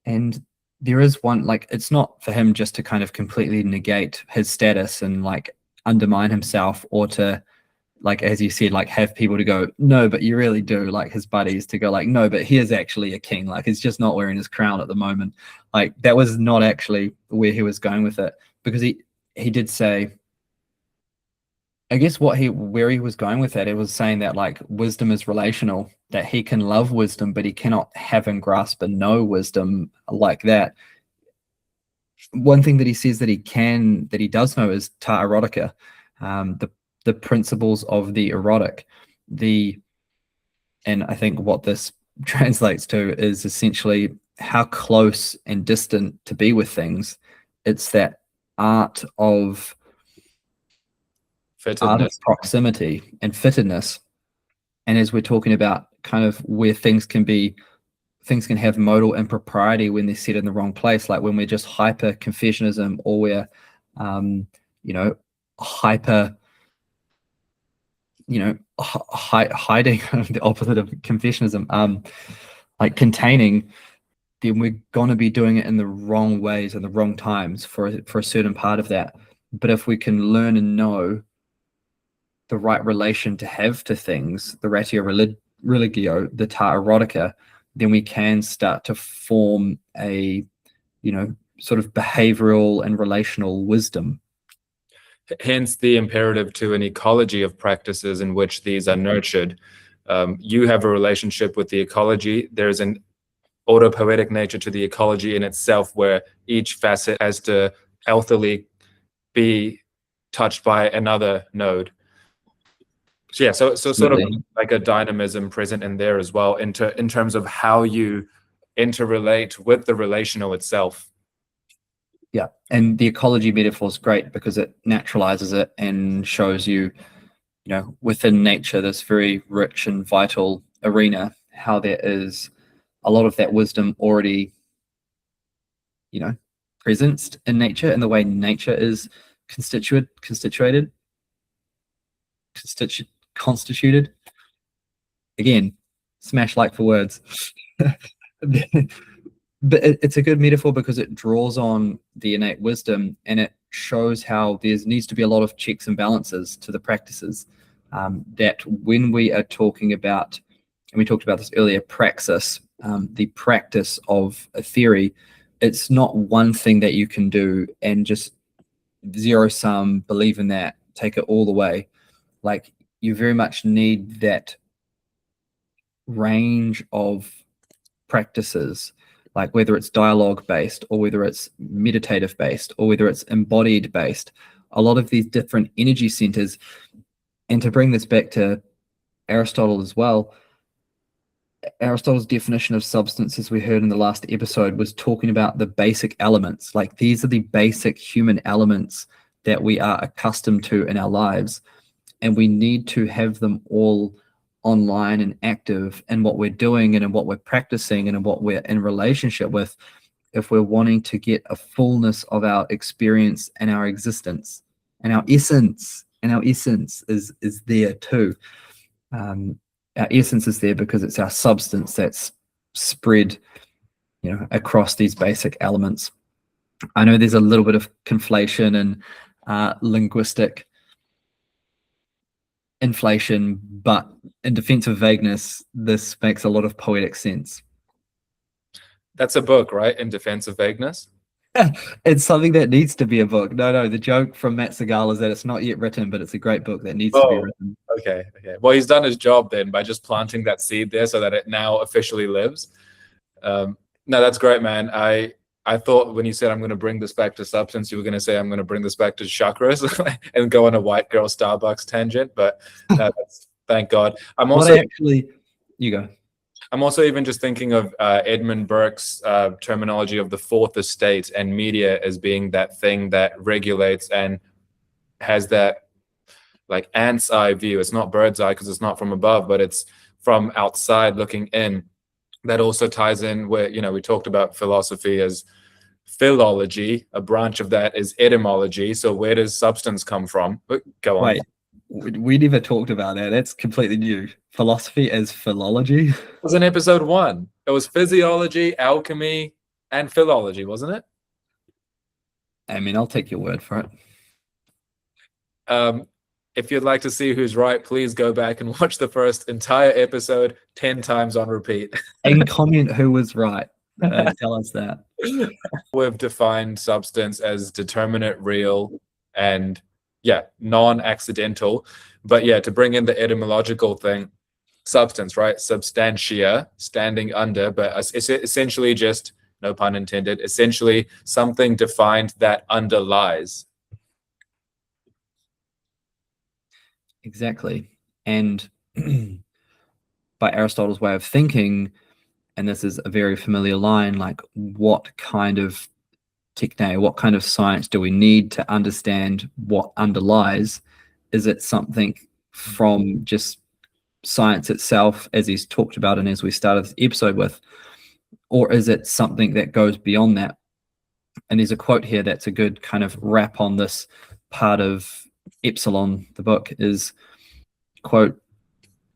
And there is one, like, it's not for him just to kind of completely negate his status and like undermine himself, or to, like, as you said, like have people to go, no, but you really do, like his buddies to go like, no, but he is actually a king. Like, he's just not wearing his crown at the moment. Like, that was not actually where he was going with it, because he did say, I guess where he was going with that, it was saying that like wisdom is relational, that he can love wisdom, but he cannot have and grasp and know wisdom like that. one thing that he says that he does know is ta erotica, the principles of the erotic. And I think what this translates to is essentially how close and distant to be with things. It's that art of proximity and fittedness. And as we're talking about kind of where things can have modal impropriety when they're set in the wrong place, like when we're just hyper Confucianism, or we're hyper, hiding the opposite of Confucianism, like containing, then we're going to be doing it in the wrong ways and the wrong times for a certain part of that. But if we can learn and know the right relation to have to things, the ratio religio, the ta erotica, then we can start to form a, sort of behavioral and relational wisdom. Hence the imperative to an ecology of practices in which these are nurtured. You have a relationship with the ecology. There's an autopoetic nature to the ecology in itself, where each facet has to healthily be touched by another node. So yeah, so sort of like a dynamism present in there as well, in terms of how you interrelate with the relational itself. Yeah, and the ecology metaphor is great because it naturalizes it and shows you, within nature, this very rich and vital arena, how there is a lot of that wisdom already, presenced in nature, and the way nature is constituted. Again, smash like for words. But it's a good metaphor because it draws on the innate wisdom, and it shows how there needs to be a lot of checks and balances to the practices. That when we are talking about, and we talked about this earlier, praxis, the practice of a theory, it's not one thing that you can do and just zero sum, believe in that, take it all the way. Like, you very much need that range of practices, like whether it's dialogue based or whether it's meditative based or whether it's embodied based, a lot of these different energy centers. And to bring this back to Aristotle as well, Aristotle's definition of substance, as we heard in the last episode, was talking about the basic elements. Like, these are the basic human elements that we are accustomed to in our lives, and we need to have them all online and active in what we're doing and in what we're practicing and in what we're in relationship with, if we're wanting to get a fullness of our experience and our existence and our essence. And our essence is there too. Our essence is there because it's our substance that's spread, across these basic elements. I know there's a little bit of conflation and linguistic inflation, but in defense of vagueness, this makes a lot of poetic sense. That's a book, right? In defense of vagueness. It's something that needs to be a book. No, the joke from Matt Segal is that it's not yet written, but it's a great book that needs to be written. Okay. Well, he's done his job then by just planting that seed there so that it now officially lives. No, that's great, man. I thought when you said I'm going to bring this back to substance, you were going to say I'm going to bring this back to chakras and go on a white girl Starbucks tangent, but that's, thank God. You go. I'm also even just thinking of Edmund Burke's terminology of the fourth estate and media as being that thing that regulates and has that like ant's eye view. It's not bird's eye because it's not from above, but it's from outside looking in. That also ties in where, we talked about philosophy as philology. A branch of that is etymology. So where does substance come from? Go on. Wait, we never talked about that. That's completely new. Philosophy as philology. It was in episode 1. It was physiology, alchemy, and philology, wasn't it? I mean, I'll take your word for it. If you'd like to see who's right, please go back and watch the first entire episode 10 times on repeat. And comment who was right. Tell us that. We've defined substance as determinate, real, and non-accidental. But to bring in the etymological thing, substance, right? Substantia, standing under, but it's essentially just no pun intended, essentially something defined that underlies. Exactly. And by Aristotle's way of thinking, and this is a very familiar line, like what kind of techne, what kind of science do we need to understand what underlies? Is it something from just science itself, as he's talked about and as we started this episode with, or is it something that goes beyond that? And there's a quote here that's a good kind of wrap on this part of Epsilon, the book, is, quote,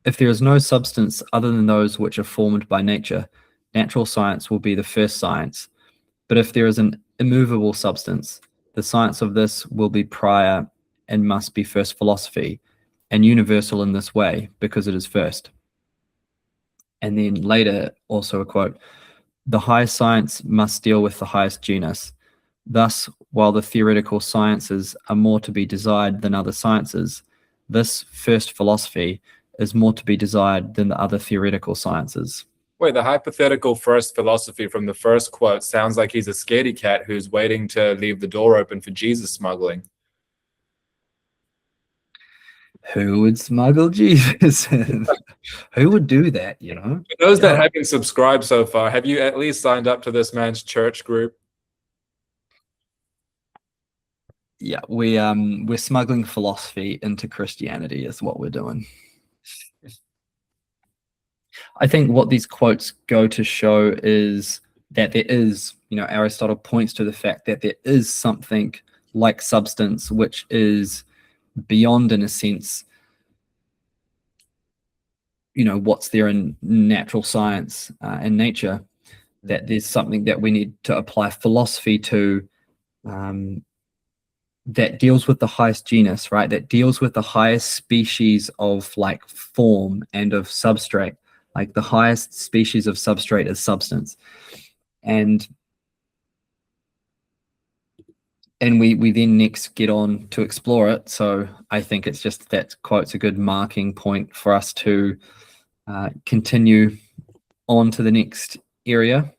"If there is no substance other than those which are formed by nature, natural science will be the first science. But if there is an immovable substance, the science of this will be prior and must be first philosophy, and universal in this way, because it is first." And then later, also a quote, "The highest science must deal with the highest genus. Thus, while the theoretical sciences are more to be desired than other sciences, this first philosophy is more to be desired than the other theoretical sciences." Wait, the hypothetical first philosophy from the first quote sounds like he's a scaredy cat who's waiting to leave the door open for Jesus smuggling. Who would smuggle Jesus? Who would do that, you know? For those that haven't subscribed so far, have you at least signed up to this man's church group? Yeah, we're smuggling philosophy into Christianity is what we're doing. I think what these quotes go to show is that there is, Aristotle points to the fact that there is something like substance which is beyond, in a sense, what's there in natural science and nature, that there's something that we need to apply philosophy to, that deals with the highest genus, right? That deals with the highest species of like form and of substrate. Like the highest species of substrate is substance. And we then next get on to explore it. So I think it's just that quote's a good marking point for us to continue on to the next area.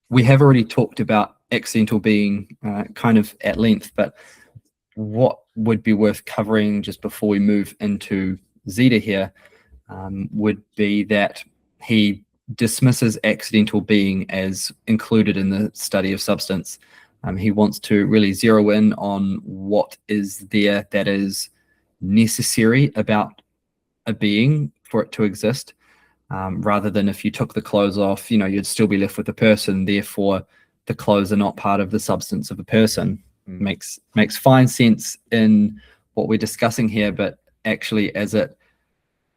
We have already talked about accidental being kind of at length, but what would be worth covering just before we move into Zeta here would be that he dismisses accidental being as included in the study of substance. He wants to really zero in on what is there that is necessary about a being for it to exist, rather than if you took the clothes off, you'd still be left with a person. Therefore, the clothes are not part of the substance of a person. Makes fine sense in what we're discussing here, but actually as it,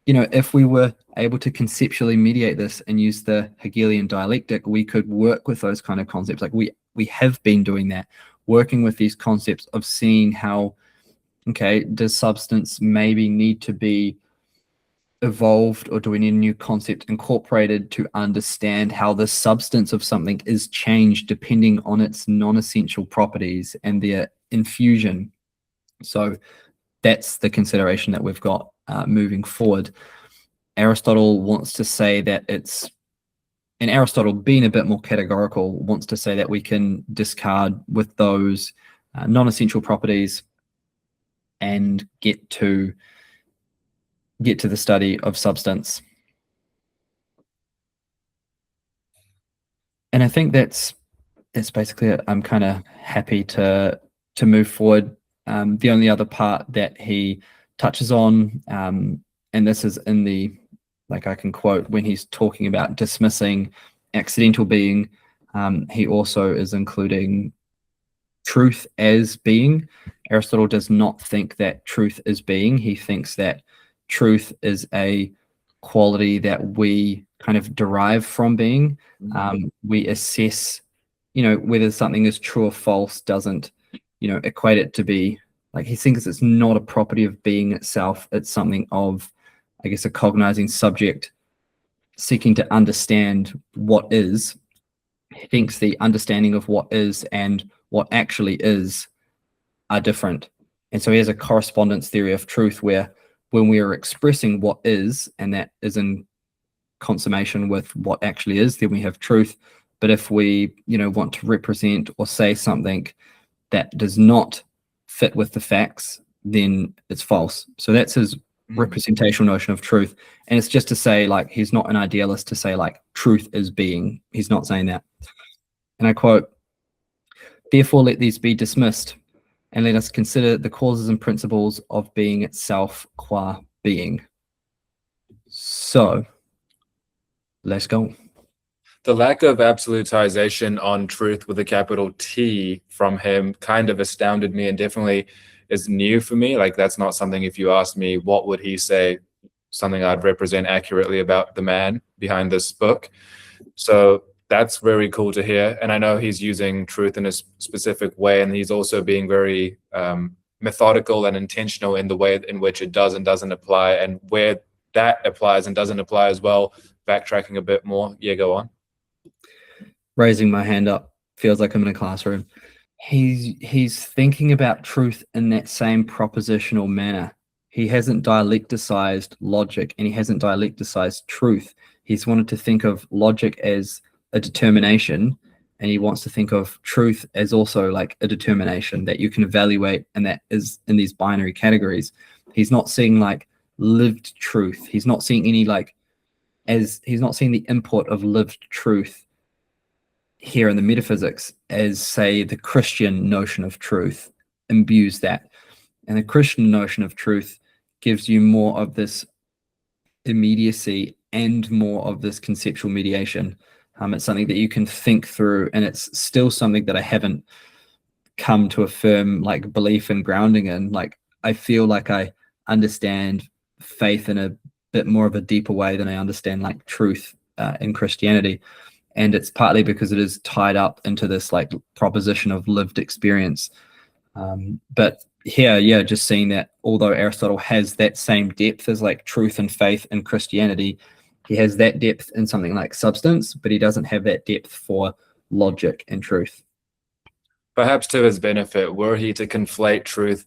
if we were able to conceptually mediate this and use the Hegelian dialectic, we could work with those kind of concepts. Like we have been doing that, working with these concepts of seeing how, okay, does substance maybe need to be evolved, or do we need a new concept incorporated to understand how the substance of something is changed depending on its non-essential properties and their infusion? So that's the consideration that we've got moving forward. Aristotle wants to say that and Aristotle, being a bit more categorical, wants to say that we can discard with those non-essential properties and get to the study of substance. And I think that's basically it. I'm kind of happy to move forward. The only other part that he touches on, and this is in the, like I can quote, when he's talking about dismissing accidental being, he also is including truth as being. Aristotle does not think that truth is being. He thinks that truth is a quality that we kind of derive from being. We assess, whether something is true or false doesn't, equate it to be, like, he thinks it's not a property of being itself. It's something of, I guess, a cognizing subject seeking to understand what is. He thinks the understanding of what is and what actually is are different. And so he has a correspondence theory of truth where when we are expressing what is, and that is in consummation with what actually is, then we have truth. But if we, want to represent or say something that does not fit with the facts, then it's false. So that's his representational notion of truth. And it's just to say, like, he's not an idealist to say, like, truth is being. He's not saying that. And I quote, "Therefore, let these be dismissed, and let us consider the causes and principles of being itself qua being." So, let's go. The lack of absolutization on truth with a capital T from him kind of astounded me, and definitely is new for me. Like, that's not something, if you asked me what would he say, something I'd represent accurately about the man behind this book. So that's very cool to hear. And I know he's using truth in a specific way, and he's also being very methodical and intentional in the way in which it does and doesn't apply, and where that applies and doesn't apply as well. Backtracking a bit more. Yeah, go on. Raising my hand up feels like I'm in a classroom. He's thinking about truth in that same propositional manner. He hasn't dialecticized logic, and he hasn't dialecticized truth. He's wanted to think of logic as a determination, and he wants to think of truth as also like a determination that you can evaluate, and that is in these binary categories. He's not seeing like lived truth. He's not seeing any he's not seeing the import of lived truth here in the metaphysics as, say, the Christian notion of truth imbues that. And the Christian notion of truth gives you more of this immediacy and more of this conceptual mediation. It's something that you can think through, and it's still something that I haven't come to a firm like belief and grounding in. Like, I feel like I understand faith in a bit more of a deeper way than I understand like truth in Christianity. And it's partly because it is tied up into this like proposition of lived experience. But here, yeah, just seeing that although Aristotle has that same depth as like truth and faith in Christianity, he has that depth in something like substance, but he doesn't have that depth for logic and truth. Perhaps to his benefit, were he to conflate truth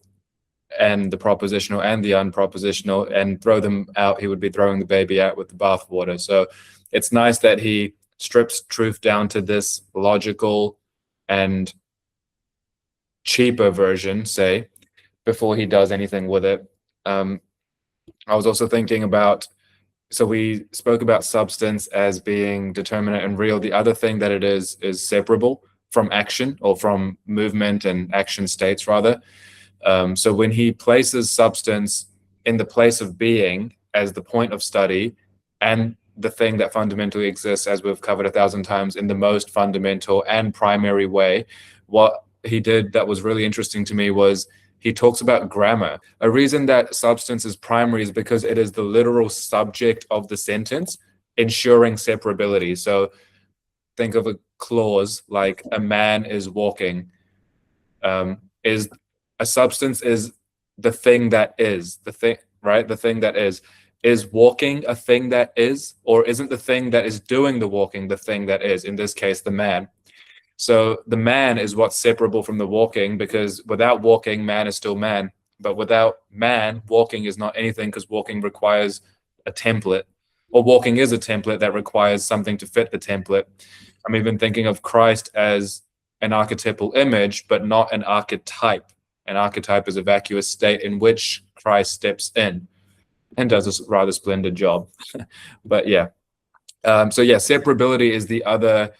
and the propositional and the unpropositional and throw them out, he would be throwing the baby out with the bathwater. So it's nice that he strips truth down to this logical and cheaper version, say, before he does anything with it. I was also thinking about, so we spoke about substance as being determinate and real. The other thing that it is separable from action, or from movement and action states, rather. So when he places substance in the place of being as the point of study, and the thing that fundamentally exists, as we've covered 1,000 times, in the most fundamental and primary way, what he did that was really interesting to me was he talks about grammar. A reason that substance is primary is because it is the literal subject of the sentence, ensuring separability. So think of a clause like "a man is walking." Is a substance is the thing that is the thing, right? The thing that is. Is walking a thing that is, or isn't the thing that is doing the walking the thing that is? In this case, the man. So the man is what's separable from the walking, because without walking, man is still man. But without man, walking is not anything, because walking requires a template, or walking is a template that requires something to fit the template. I'm even thinking of Christ as an archetypal image, but not an archetype. An archetype is a vacuous state in which Christ steps in and does a rather splendid job. But yeah. So yeah, separability is the other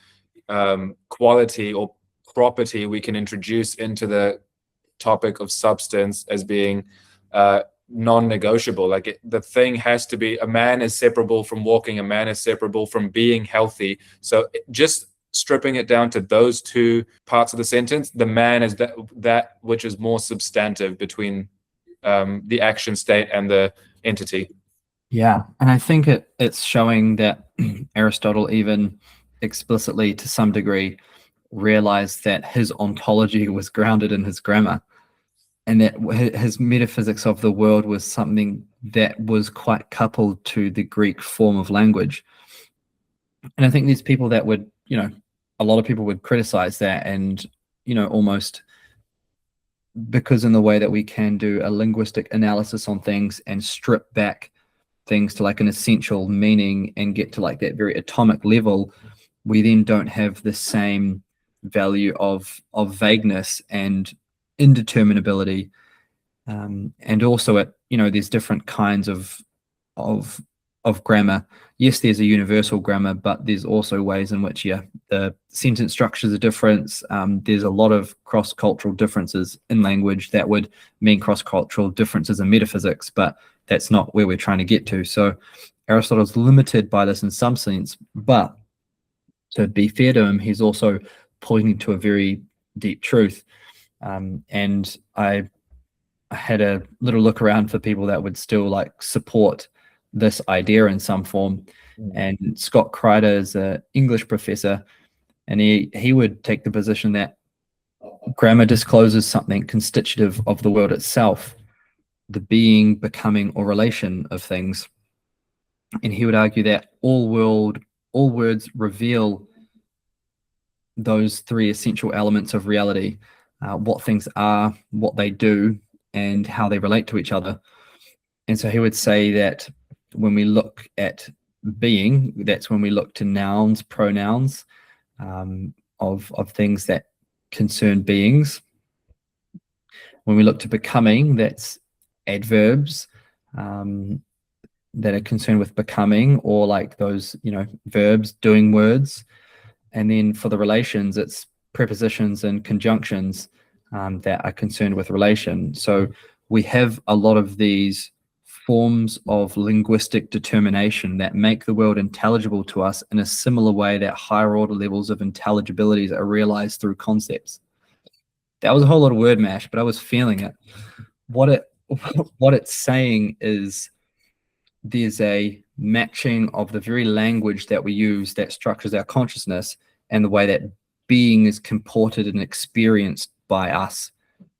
quality or property we can introduce into the topic of substance as being non-negotiable. Like the thing has to be, a man is separable from walking, a man is separable from being healthy. So just stripping it down to those two parts of the sentence, the man is that which is more substantive between the action state and the entity. Yeah, and I think it's showing that Aristotle even explicitly, to some degree, realized that his ontology was grounded in his grammar, and that his metaphysics of the world was something that was quite coupled to the Greek form of language. And I think these people that would, a lot of people would criticize that, and, almost because in the way that we can do a linguistic analysis on things and strip back things to like an essential meaning and get to like that very atomic level, we then don't have the same value of vagueness and indeterminability. And also there's different kinds of grammar. Yes, there's a universal grammar, but there's also ways in which the sentence structures are different. There's a lot of cross-cultural differences in language that would mean cross-cultural differences in metaphysics, but that's not where we're trying to get to. So Aristotle's limited by this in some sense, but to be fair to him, he's also pointing to a very deep truth. And I had a little look around for people that would still like support this idea in some form. And Scott Kreider is an English professor, and he would take the position that grammar discloses something constitutive of the world itself, the being, becoming, or relation of things. And he would argue that all words reveal those three essential elements of reality, what things are, what they do, and how they relate to each other. And so he would say that when we look at being, that's when we look to nouns, pronouns, of things that concern beings. When we look to becoming, that's adverbs that are concerned with becoming, or like those, verbs, doing words. And then for the relations, it's prepositions and conjunctions that are concerned with relation. So we have a lot of these forms of linguistic determination that make the world intelligible to us in a similar way that higher order levels of intelligibilities are realized through concepts. That was a whole lot of word mash, but I was feeling it. What it's saying is there's a matching of the very language that we use that structures our consciousness and the way that being is comported and experienced by us,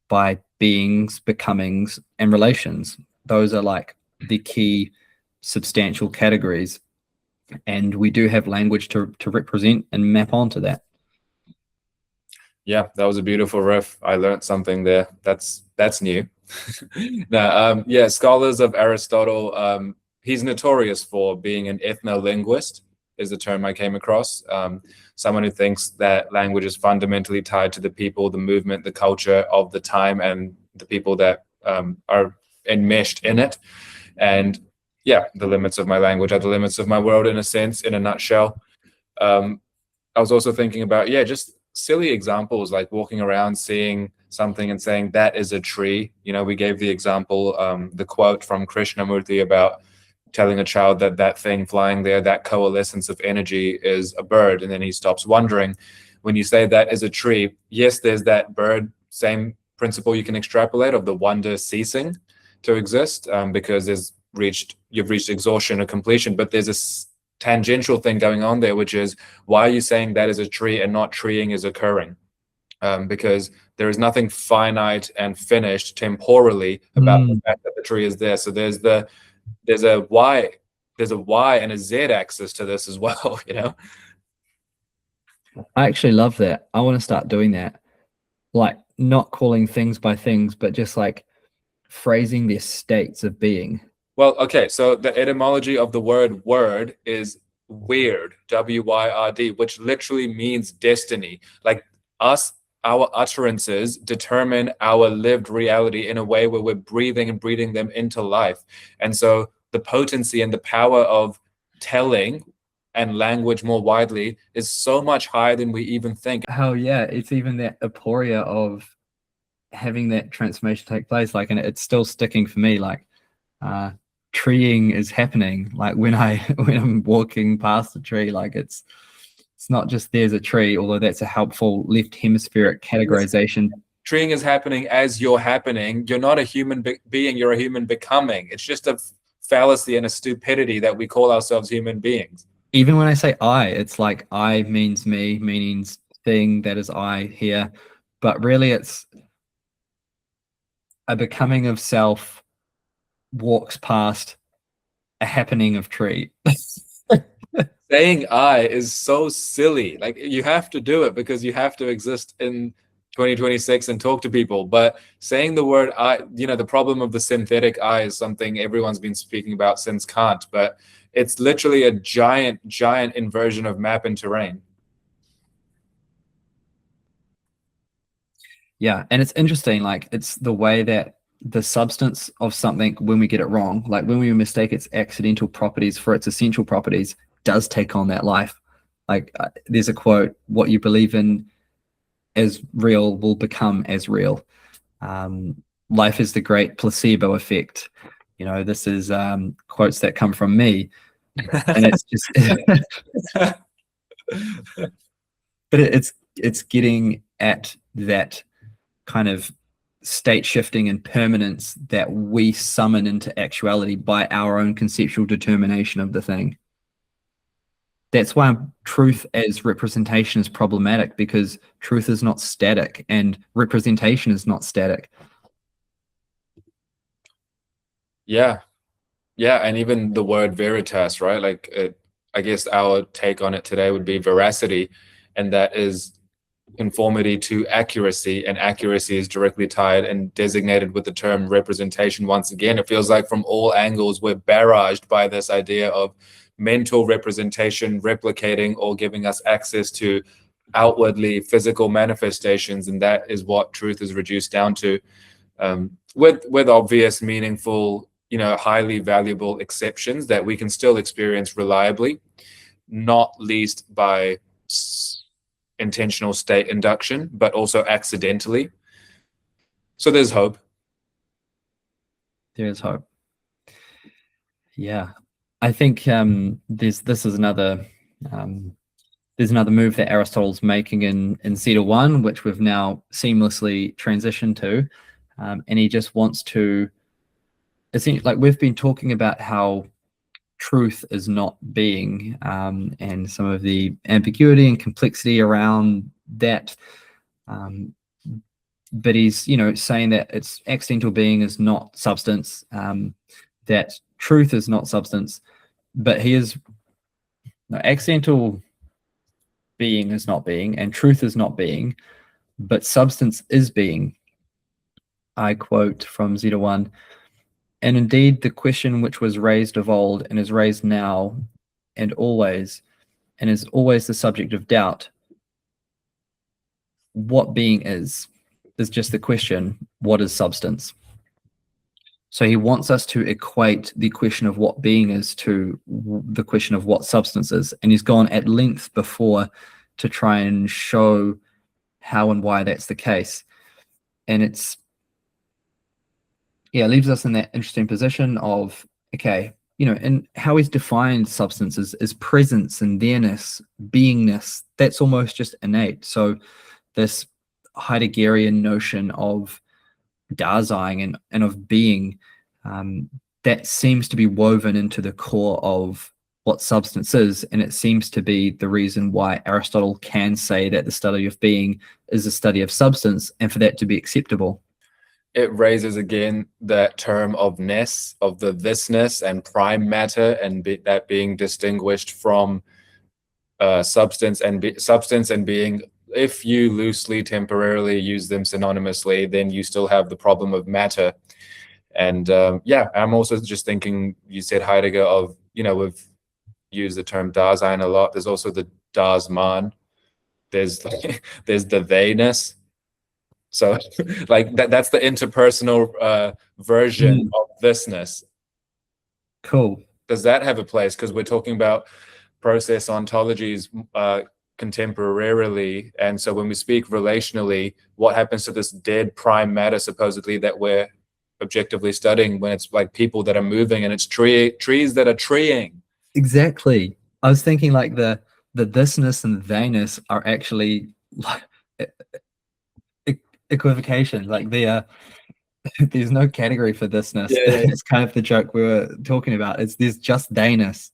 by beings, becomings, and relations. Those are like the key substantial categories. And we do have language to represent and map onto that. Yeah, that was a beautiful riff. I learned something there. That's new. Now, yeah, scholars of Aristotle, he's notorious for being an ethnolinguist, is the term I came across. Someone who thinks that language is fundamentally tied to the people, the movement, the culture of the time, and the people that are enmeshed in it. And yeah, the limits of my language are the limits of my world, in a sense, in a nutshell. I was also thinking about, just silly examples, like walking around, seeing something and saying that is a tree. We gave the example, the quote from Krishnamurti about telling a child that that thing flying there, that coalescence of energy, is a bird. And then he stops wondering. When you say that is a tree, yes, there's that bird, same principle you can extrapolate of the wonder ceasing to exist, because you've reached exhaustion or completion. But there's a tangential thing going on there, which is, why are you saying that is a tree and not treeing is occurring? Because there is nothing finite and finished temporally about the fact that the tree is there. So there's a y and a z axis to this as well. I actually love that. I want to start doing that, like not calling things by things, but just like phrasing their states of being. Well, okay, so the etymology of the word is weird, W-Y-R-D, which literally means destiny. Like our utterances determine our lived reality in a way where we're breathing them into life. And so the potency and the power of telling and language more widely is so much higher than we even think. Oh yeah, it's even that aporia of having that transformation take place, like, and it's still sticking for me, like treeing is happening, like when I'm walking past a tree, like it's not just there's a tree, although that's a helpful left hemispheric categorization. Treeing is happening as you're happening. You're not a human being, you're a human becoming. It's just a fallacy and a stupidity that we call ourselves human beings. Even when I say I, it's like I means me, meanings thing, that is I here, but really it's a becoming of self walks past a happening of tree. Saying I is so silly. Like, you have to do it because you have to exist in 2026 and talk to people. But saying the word I, the problem of the synthetic I is something everyone's been speaking about since Kant, but it's literally a giant inversion of map and terrain. Yeah, and it's interesting, like it's the way that the substance of something, when we get it wrong, like when we mistake its accidental properties for its essential properties, does take on that life. Like there's a quote, what you believe in as real will become as real. Life is the great placebo effect. You know, this is quotes that come from me, and it's just, but it's getting at that kind of state shifting and permanence that we summon into actuality by our own conceptual determination of the thing. That's why truth as representation is problematic, because truth is not static and representation is not static. Yeah. Yeah. And even the word veritas, right? Like, I guess our take on it today would be veracity. And that is conformity to accuracy, and accuracy is directly tied and designated with the term representation. Once again, it feels like from all angles we're barraged by this idea of mental representation replicating or giving us access to outwardly physical manifestations, and that is what truth is reduced down to, with obvious, meaningful, highly valuable exceptions that we can still experience reliably, not least by intentional state induction, but also accidentally. So there's hope. There is hope. Yeah, I think there's another move that Aristotle's making in Zeta 1, which we've now seamlessly transitioned to, and he just wants to, essentially, like we've been talking about how truth is not being, and some of the ambiguity and complexity around that. But he's, saying that it's accidental being is not substance, that truth is not substance, but accidental being is not being, and truth is not being, but substance is being. I quote from Zeta 1, and indeed the question which was raised of old and is raised now and is always the subject of doubt, what being is just the question, what is substance? So he wants us to equate the question of what being is to the question of what substance is. And he's gone at length before to try and show how and why that's the case. And it leaves us in that interesting position of, okay, and how he's defined substance is presence and there-ness, beingness. That's almost just innate. So this Heideggerian notion of Dasein and of being, that seems to be woven into the core of what substance is, and it seems to be the reason why Aristotle can say that the study of being is a study of substance, and for that to be acceptable. It raises again that term of ness, of the thisness and prime matter, and that being distinguished from substance and being. If you loosely, temporarily use them synonymously, then you still have the problem of matter. And I'm also just thinking, you said Heidegger, of, we've used the term Dasein a lot. There's also the Das Man. There's the theyness. So like that's the interpersonal version of thisness. Cool. Does that have a place? Because we're talking about process ontologies contemporarily, and so when we speak relationally, what happens to this dead prime matter supposedly that we're objectively studying, when it's like people that are moving and it's trees that are treeing? Exactly. I was thinking like the thisness and the theyness are actually like equivocation. Like they are. There's no category for thisness. Yeah. It's kind of the joke we were talking about. There's just theyness.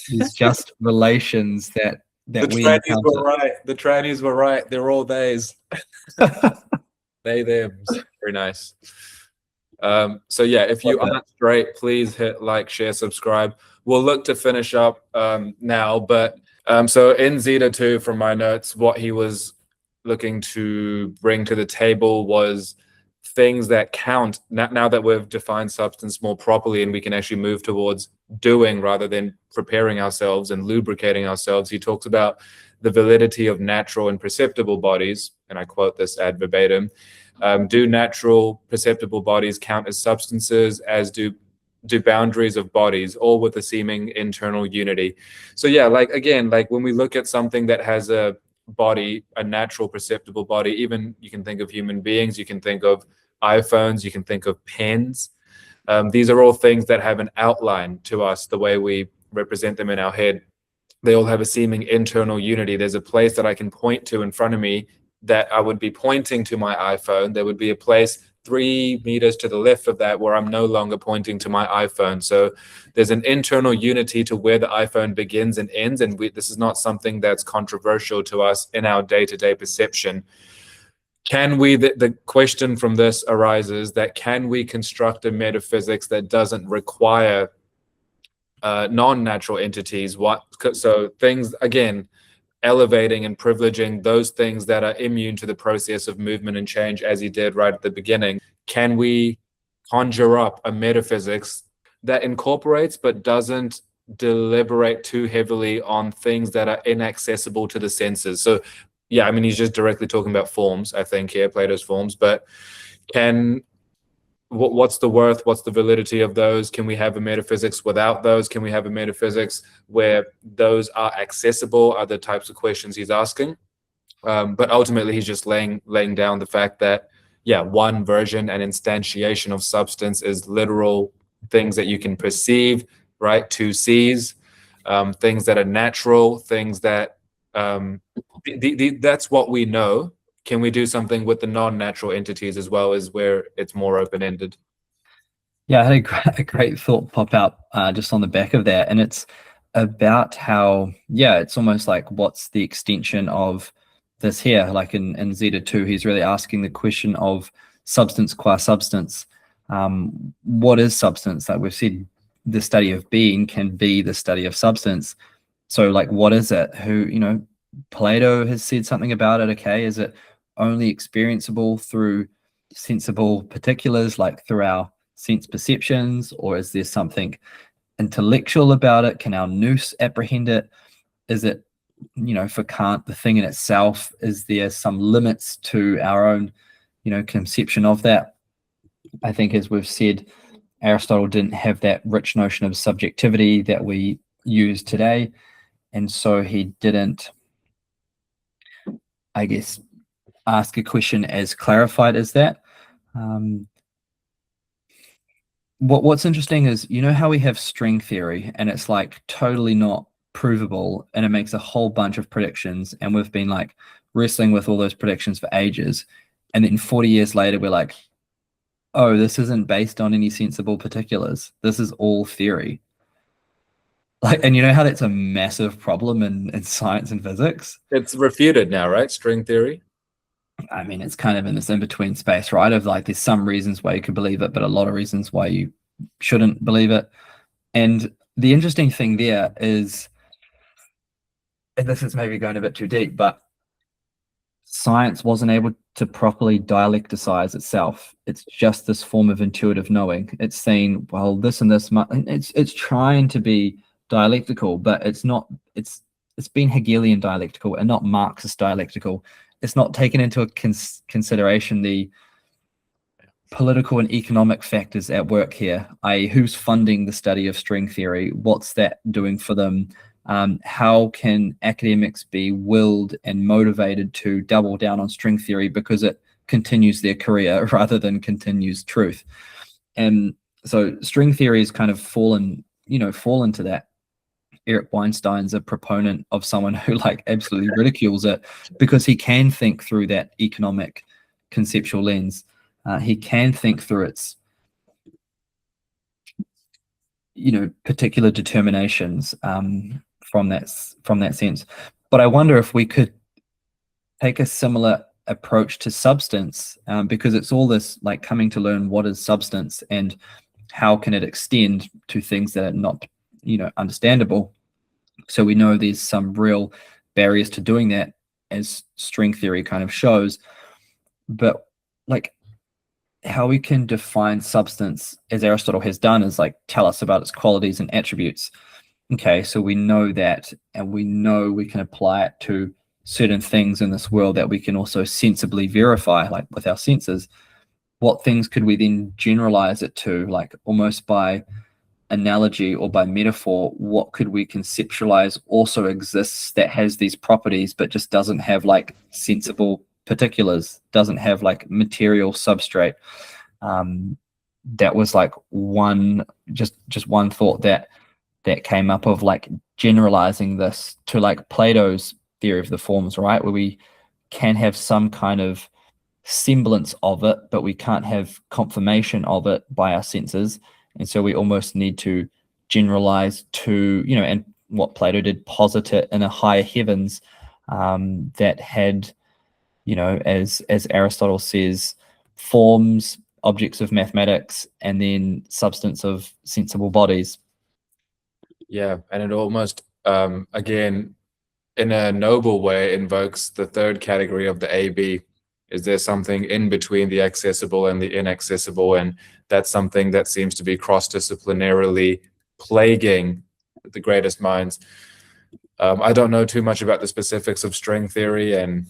There's just relations that The we trannies encounter. were right. The trannies were right. They're all theys. They, thems. Very nice. So yeah, if you aren't straight, please hit like, share, subscribe. We'll look to finish up now, but so in Zeta 2, from my notes, what he was looking to bring to the table was things that count. Now that we've defined substance more properly and we can actually move towards doing rather than preparing ourselves and lubricating ourselves, he talks about the validity of natural and perceptible bodies, and I quote this ad verbatim, do natural perceptible bodies count as substances, as do boundaries of bodies, all with a seeming internal unity? So yeah, like again, like when we look at something that has a body, a natural perceptible body, even you can think of human beings, you can think of iPhones, you can think of pens. These are all things that have an outline to us, the way we represent them in our head. They all have a seeming internal unity. There's a place that I can point to in front of me that I would be pointing to my iPhone. There would be a place 3 meters to the left of that where I'm no longer pointing to my iPhone. So there's an internal unity to where the iPhone begins and ends. And this is not something that's controversial to us in our day-to-day perception. Can we, the question from this arises that can we construct a metaphysics that doesn't require non-natural entities? So things, again, elevating and privileging those things that are immune to the process of movement and change, as he did right at the beginning. Can we conjure up a metaphysics that incorporates but doesn't deliberate too heavily on things that are inaccessible to the senses? So yeah, I mean, he's just directly talking about forms, I think, here, Plato's forms, but what's the worth, what's the validity of those? Can we have a metaphysics without those? Can we have a metaphysics where those are accessible? Are the types of questions he's asking. But ultimately, he's just laying down the fact that, yeah, one version and instantiation of substance is literal things that you can perceive, right? 2 C's, things that are natural, things that, that's what we know. Can we do something with the non-natural entities as well, as where it's more open-ended? Yeah, I had a great thought pop out just on the back of that, and it's about how, yeah, it's almost like what's the extension of this here? Like in Zeta 2, he's really asking the question of substance qua substance. What is substance? Like we've said, the study of being can be the study of substance. So like, what is it? Plato has said something about it. Okay, is it only experienceable through sensible particulars, like through our sense perceptions, or is there something intellectual about it? Can our nous apprehend it? Is it, for Kant, the thing in itself? Is there some limits to our own, conception of that? I think, as we've said, Aristotle didn't have that rich notion of subjectivity that we use today, and so he didn't, I guess, ask a question as clarified as that. What's interesting is, how we have string theory and it's like totally not provable and it makes a whole bunch of predictions, and we've been like wrestling with all those predictions for ages, and then 40 years later we're like, oh, this isn't based on any sensible particulars, this is all theory. Like, and how that's a massive problem in science and physics. It's refuted now, right? String theory. I mean, it's kind of in this in-between space, right? Of like, there's some reasons why you could believe it, but a lot of reasons why you shouldn't believe it. And the interesting thing there is, and this is maybe going a bit too deep, but science wasn't able to properly dialecticize itself. It's just this form of intuitive knowing. It's saying, well, this and this, and it's trying to be dialectical, but it's not. It's been Hegelian dialectical and not Marxist dialectical. It's not taken into consideration the political and economic factors at work here, i.e. who's funding the study of string theory, what's that doing for them, how can academics be willed and motivated to double down on string theory because it continues their career rather than continues truth. And so string theory has kind of fallen into that. Eric Weinstein's a proponent of someone who like absolutely ridicules it because he can think through that economic conceptual lens. He can think through its, particular determinations from that sense. But I wonder if we could take a similar approach to substance, because it's all this like coming to learn what is substance and how can it extend to things that are not, understandable. So we know there's some real barriers to doing that, as string theory kind of shows. But like, how we can define substance, as Aristotle has done, is like tell us about its qualities and attributes. okay, so we know that, and we know we can apply it to certain things in this world that we can also sensibly verify, like with our senses. What things could we then generalize it to, like almost by analogy or by metaphor? What could we conceptualize also exists that has these properties but just doesn't have like sensible particulars, doesn't have like material substrate? That was like one, just one thought that came up, of like generalizing this to like Plato's theory of the forms, right? Where we can have some kind of semblance of it, but we can't have confirmation of it by our senses. And so we almost need to generalize to, and what Plato did, posit it in a higher heavens, that had, as Aristotle says, forms, objects of mathematics, and then substance of sensible bodies. Yeah, and it almost, again, in a noble way, invokes the third category of the AB. Is there something in between the accessible and the inaccessible? And that's something that seems to be cross-disciplinarily plaguing the greatest minds. I don't know too much about the specifics of string theory, and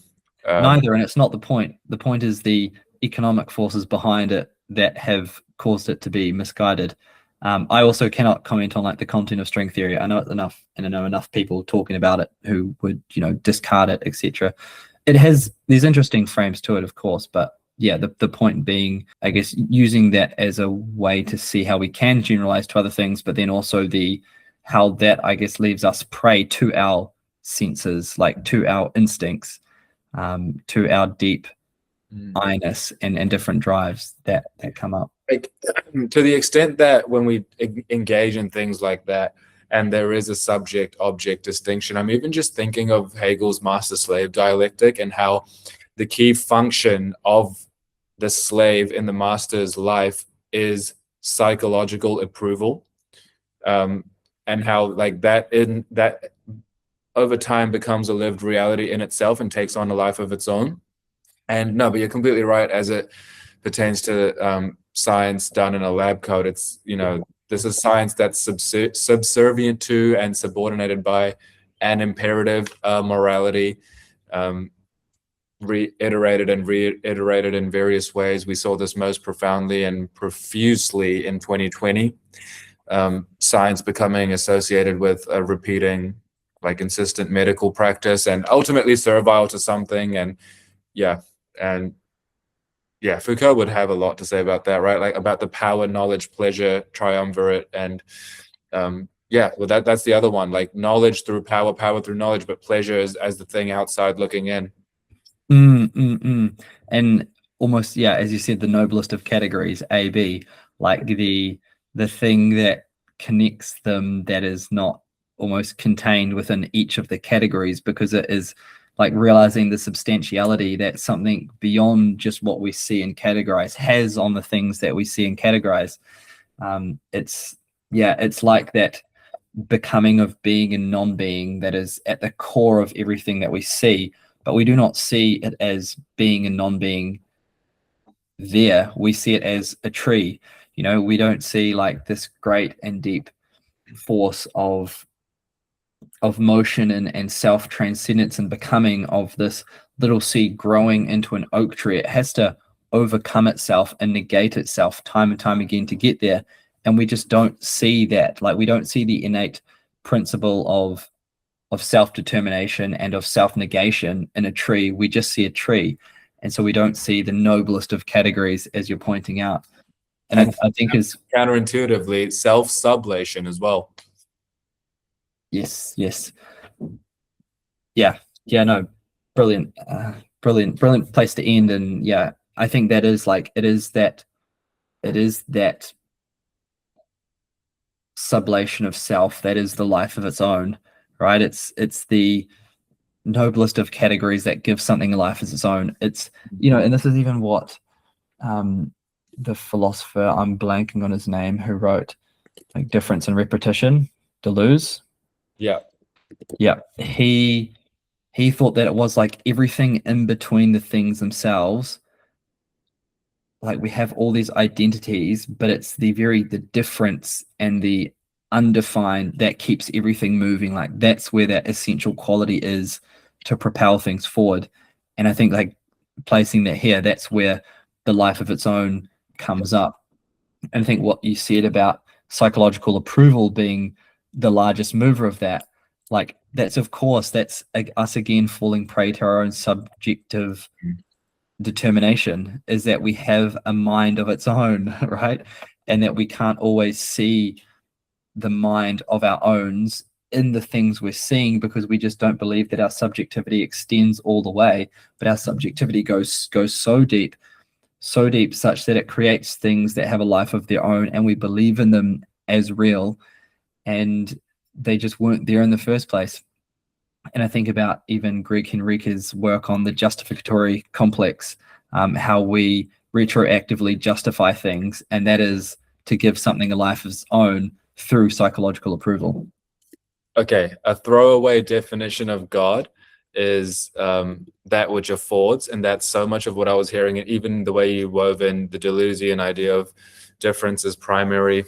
Neither, and it's not the point. The point is the economic forces behind it that have caused it to be misguided. I also cannot comment on like the content of string theory. I know it enough, and I know enough people talking about it who would, discard it, etc. There's interesting frames to it, of course, but yeah, the point being, I guess, using that as a way to see how we can generalize to other things, but then also how that, I guess, leaves us prey to our senses, like to our instincts, to our deep I-ness and different drives that come up. Like, to the extent that when we engage in things like that, and there is a subject-object distinction, I'm even just thinking of Hegel's master-slave dialectic, and how the key function of the slave in the master's life is psychological approval, and how like that over time becomes a lived reality in itself and takes on a life of its own. And no, but you're completely right as it pertains to science done in a lab coat. It's, this is science that's subservient to and subordinated by an imperative morality, reiterated and reiterated in various ways. We saw this most profoundly and profusely in 2020. Science becoming associated with a repeating, like, insistent medical practice, and ultimately servile to something. And Foucault would have a lot to say about that, right? Like about the power, knowledge, pleasure triumvirate. And well, that's the other one, like knowledge through power, power through knowledge, but pleasure as the thing outside looking in. And almost, as you said, the noblest of categories, AB, like the thing that connects them, that is not almost contained within each of the categories, because it is like realizing the substantiality that something beyond just what we see and categorize has on the things that we see and categorize. It's like that becoming of being and non-being that is at the core of everything that we see, but we do not see it as being and non-being there. We see it as a tree. We don't see like this great and deep force of motion and self-transcendence and becoming of this little seed growing into an oak tree. It has to overcome itself and negate itself time and time again to get there. And we just don't see that. Like, we don't see the innate principle of self-determination and of self-negation in a tree. We just see a tree. And so we don't see the noblest of categories, as you're pointing out. And I think is counterintuitively self-sublation as well. Yes. No, brilliant place to end. And I think that is like, it is that sublation of self that is the life of its own, right? It's the noblest of categories that gives something a life as its own. It's, and this is even what the philosopher, I'm blanking on his name, who wrote like Difference and Repetition, Deleuze. He thought that it was like everything in between the things themselves. Like, we have all these identities, but it's the difference and the undefined that keeps everything moving. Like that's where that essential quality is to propel things forward. And I think like placing that here, that's where the life of its own comes up. And I think what you said about psychological approval being the largest mover of that, like that's of course that's us again falling prey to our own subjective determination, is that we have a mind of its own, right? And that we can't always see the mind of our owns in the things we're seeing, because we just don't believe that our subjectivity extends all the way. But our subjectivity goes so deep such that it creates things that have a life of their own, and we believe in them as real, and they just weren't there in the first place. And I think about even Greg Henrique's work on the justificatory complex, how we retroactively justify things, and that is to give something a life of its own through psychological approval. Okay, a throwaway definition of God is that which affords, and that's so much of what I was hearing, and even the way you wove in the Deleuzian idea of difference is primary.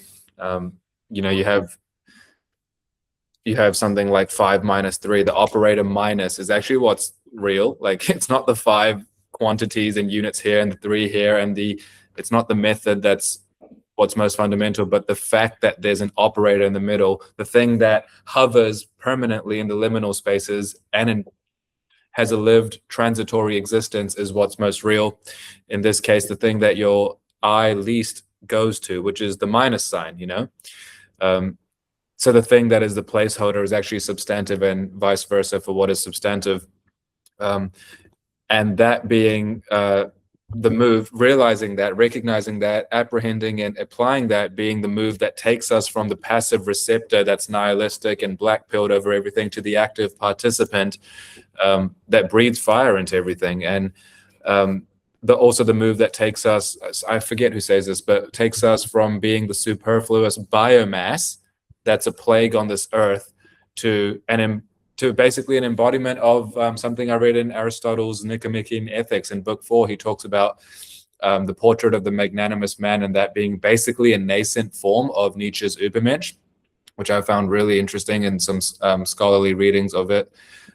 You have something like 5 minus 3. The operator minus is actually what's real. Like it's not the 5 quantities and units here and the 3 here, and it's not the method that's what's most fundamental, but the fact that there's an operator in the middle, the thing that hovers permanently in the liminal spaces and has a lived transitory existence, is what's most real. In this case, the thing that your eye least goes to, which is the minus sign, so the thing that is the placeholder is actually substantive, and vice versa for what is substantive. And that being the move, realizing that, recognizing that, apprehending and applying that being the move that takes us from the passive receptor that's nihilistic and black-pilled over everything to the active participant that breathes fire into everything. And also the move that takes us, I forget who says this, but takes us from being the superfluous biomass that's a plague on this earth to basically an embodiment of something I read in Aristotle's Nicomachean Ethics in Book 4. He talks about the portrait of the magnanimous man, and that being basically a nascent form of Nietzsche's Übermensch, which I found really interesting in some scholarly readings of it.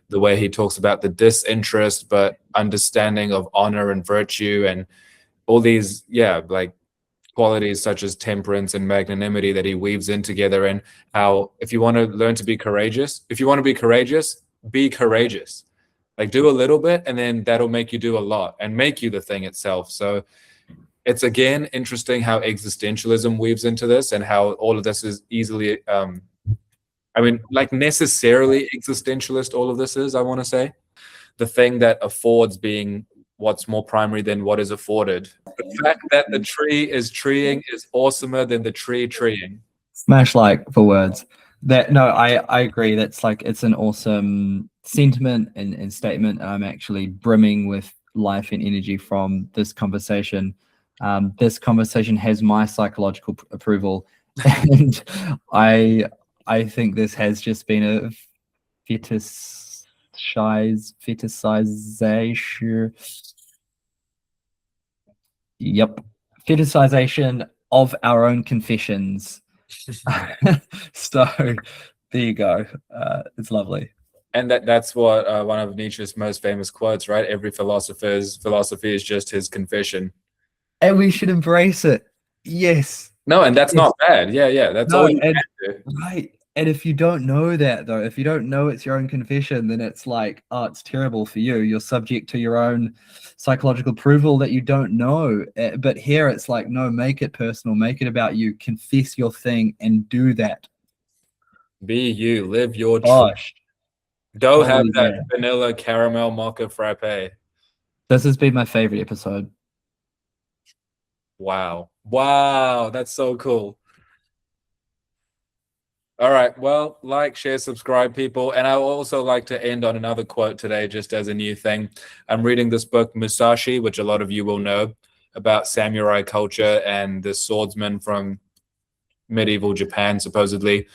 The way he talks about the disinterest but understanding of honor and virtue and all these, qualities such as temperance and magnanimity that he weaves in together, and how if you want to learn to be courageous, be courageous. Like do a little bit, and then that'll make you do a lot and make you the thing itself. So it's again interesting how existentialism weaves into this, and how all of this is easily, necessarily existentialist. All of this is, I want to say, the thing that affords being what's more primary than what is afforded. The fact that the tree is treeing is awesomer than the tree treeing. Smash like for words. I agree. That's like, it's an awesome sentiment and statement. I'm actually brimming with life and energy from this conversation. This conversation has my psychological approval, and I think this has just been a fetishization. Yep. Fetishization of our own confessions. So there you go. It's lovely. And that's what one of Nietzsche's most famous quotes, right? Every philosophy is just his confession. And we should embrace it. Yes. No, and that's not bad. Yeah. That's all you can do. Right. And if you don't know that, though, if you don't know it's your own confession, then it's like, oh, it's terrible for you. You're subject to your own psychological approval that you don't know. But here it's like, no, make it personal. Make it about you. Confess your thing and do that. Be you. Live your truth. Go have that vanilla caramel mocha frappe. This has been my favorite episode. Wow. That's so cool. All right. Well, like, share, subscribe, people. And I would also like to end on another quote today, just as a new thing. I'm reading this book, Musashi, which a lot of you will know, about samurai culture and the swordsman from medieval Japan, supposedly.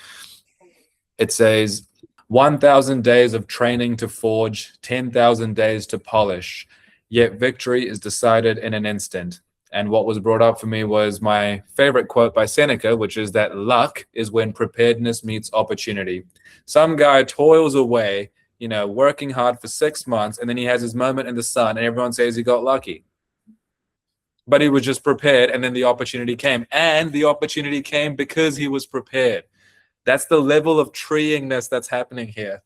It says, 1,000 days of training to forge, 10,000 days to polish, yet victory is decided in an instant. And what was brought up for me was my favorite quote by Seneca, which is that luck is when preparedness meets opportunity. Some guy toils away, working hard for 6 months, and then he has his moment in the sun, and everyone says he got lucky. But he was just prepared, and then the opportunity came. And the opportunity came because he was prepared. That's the level of treeingness that's happening here.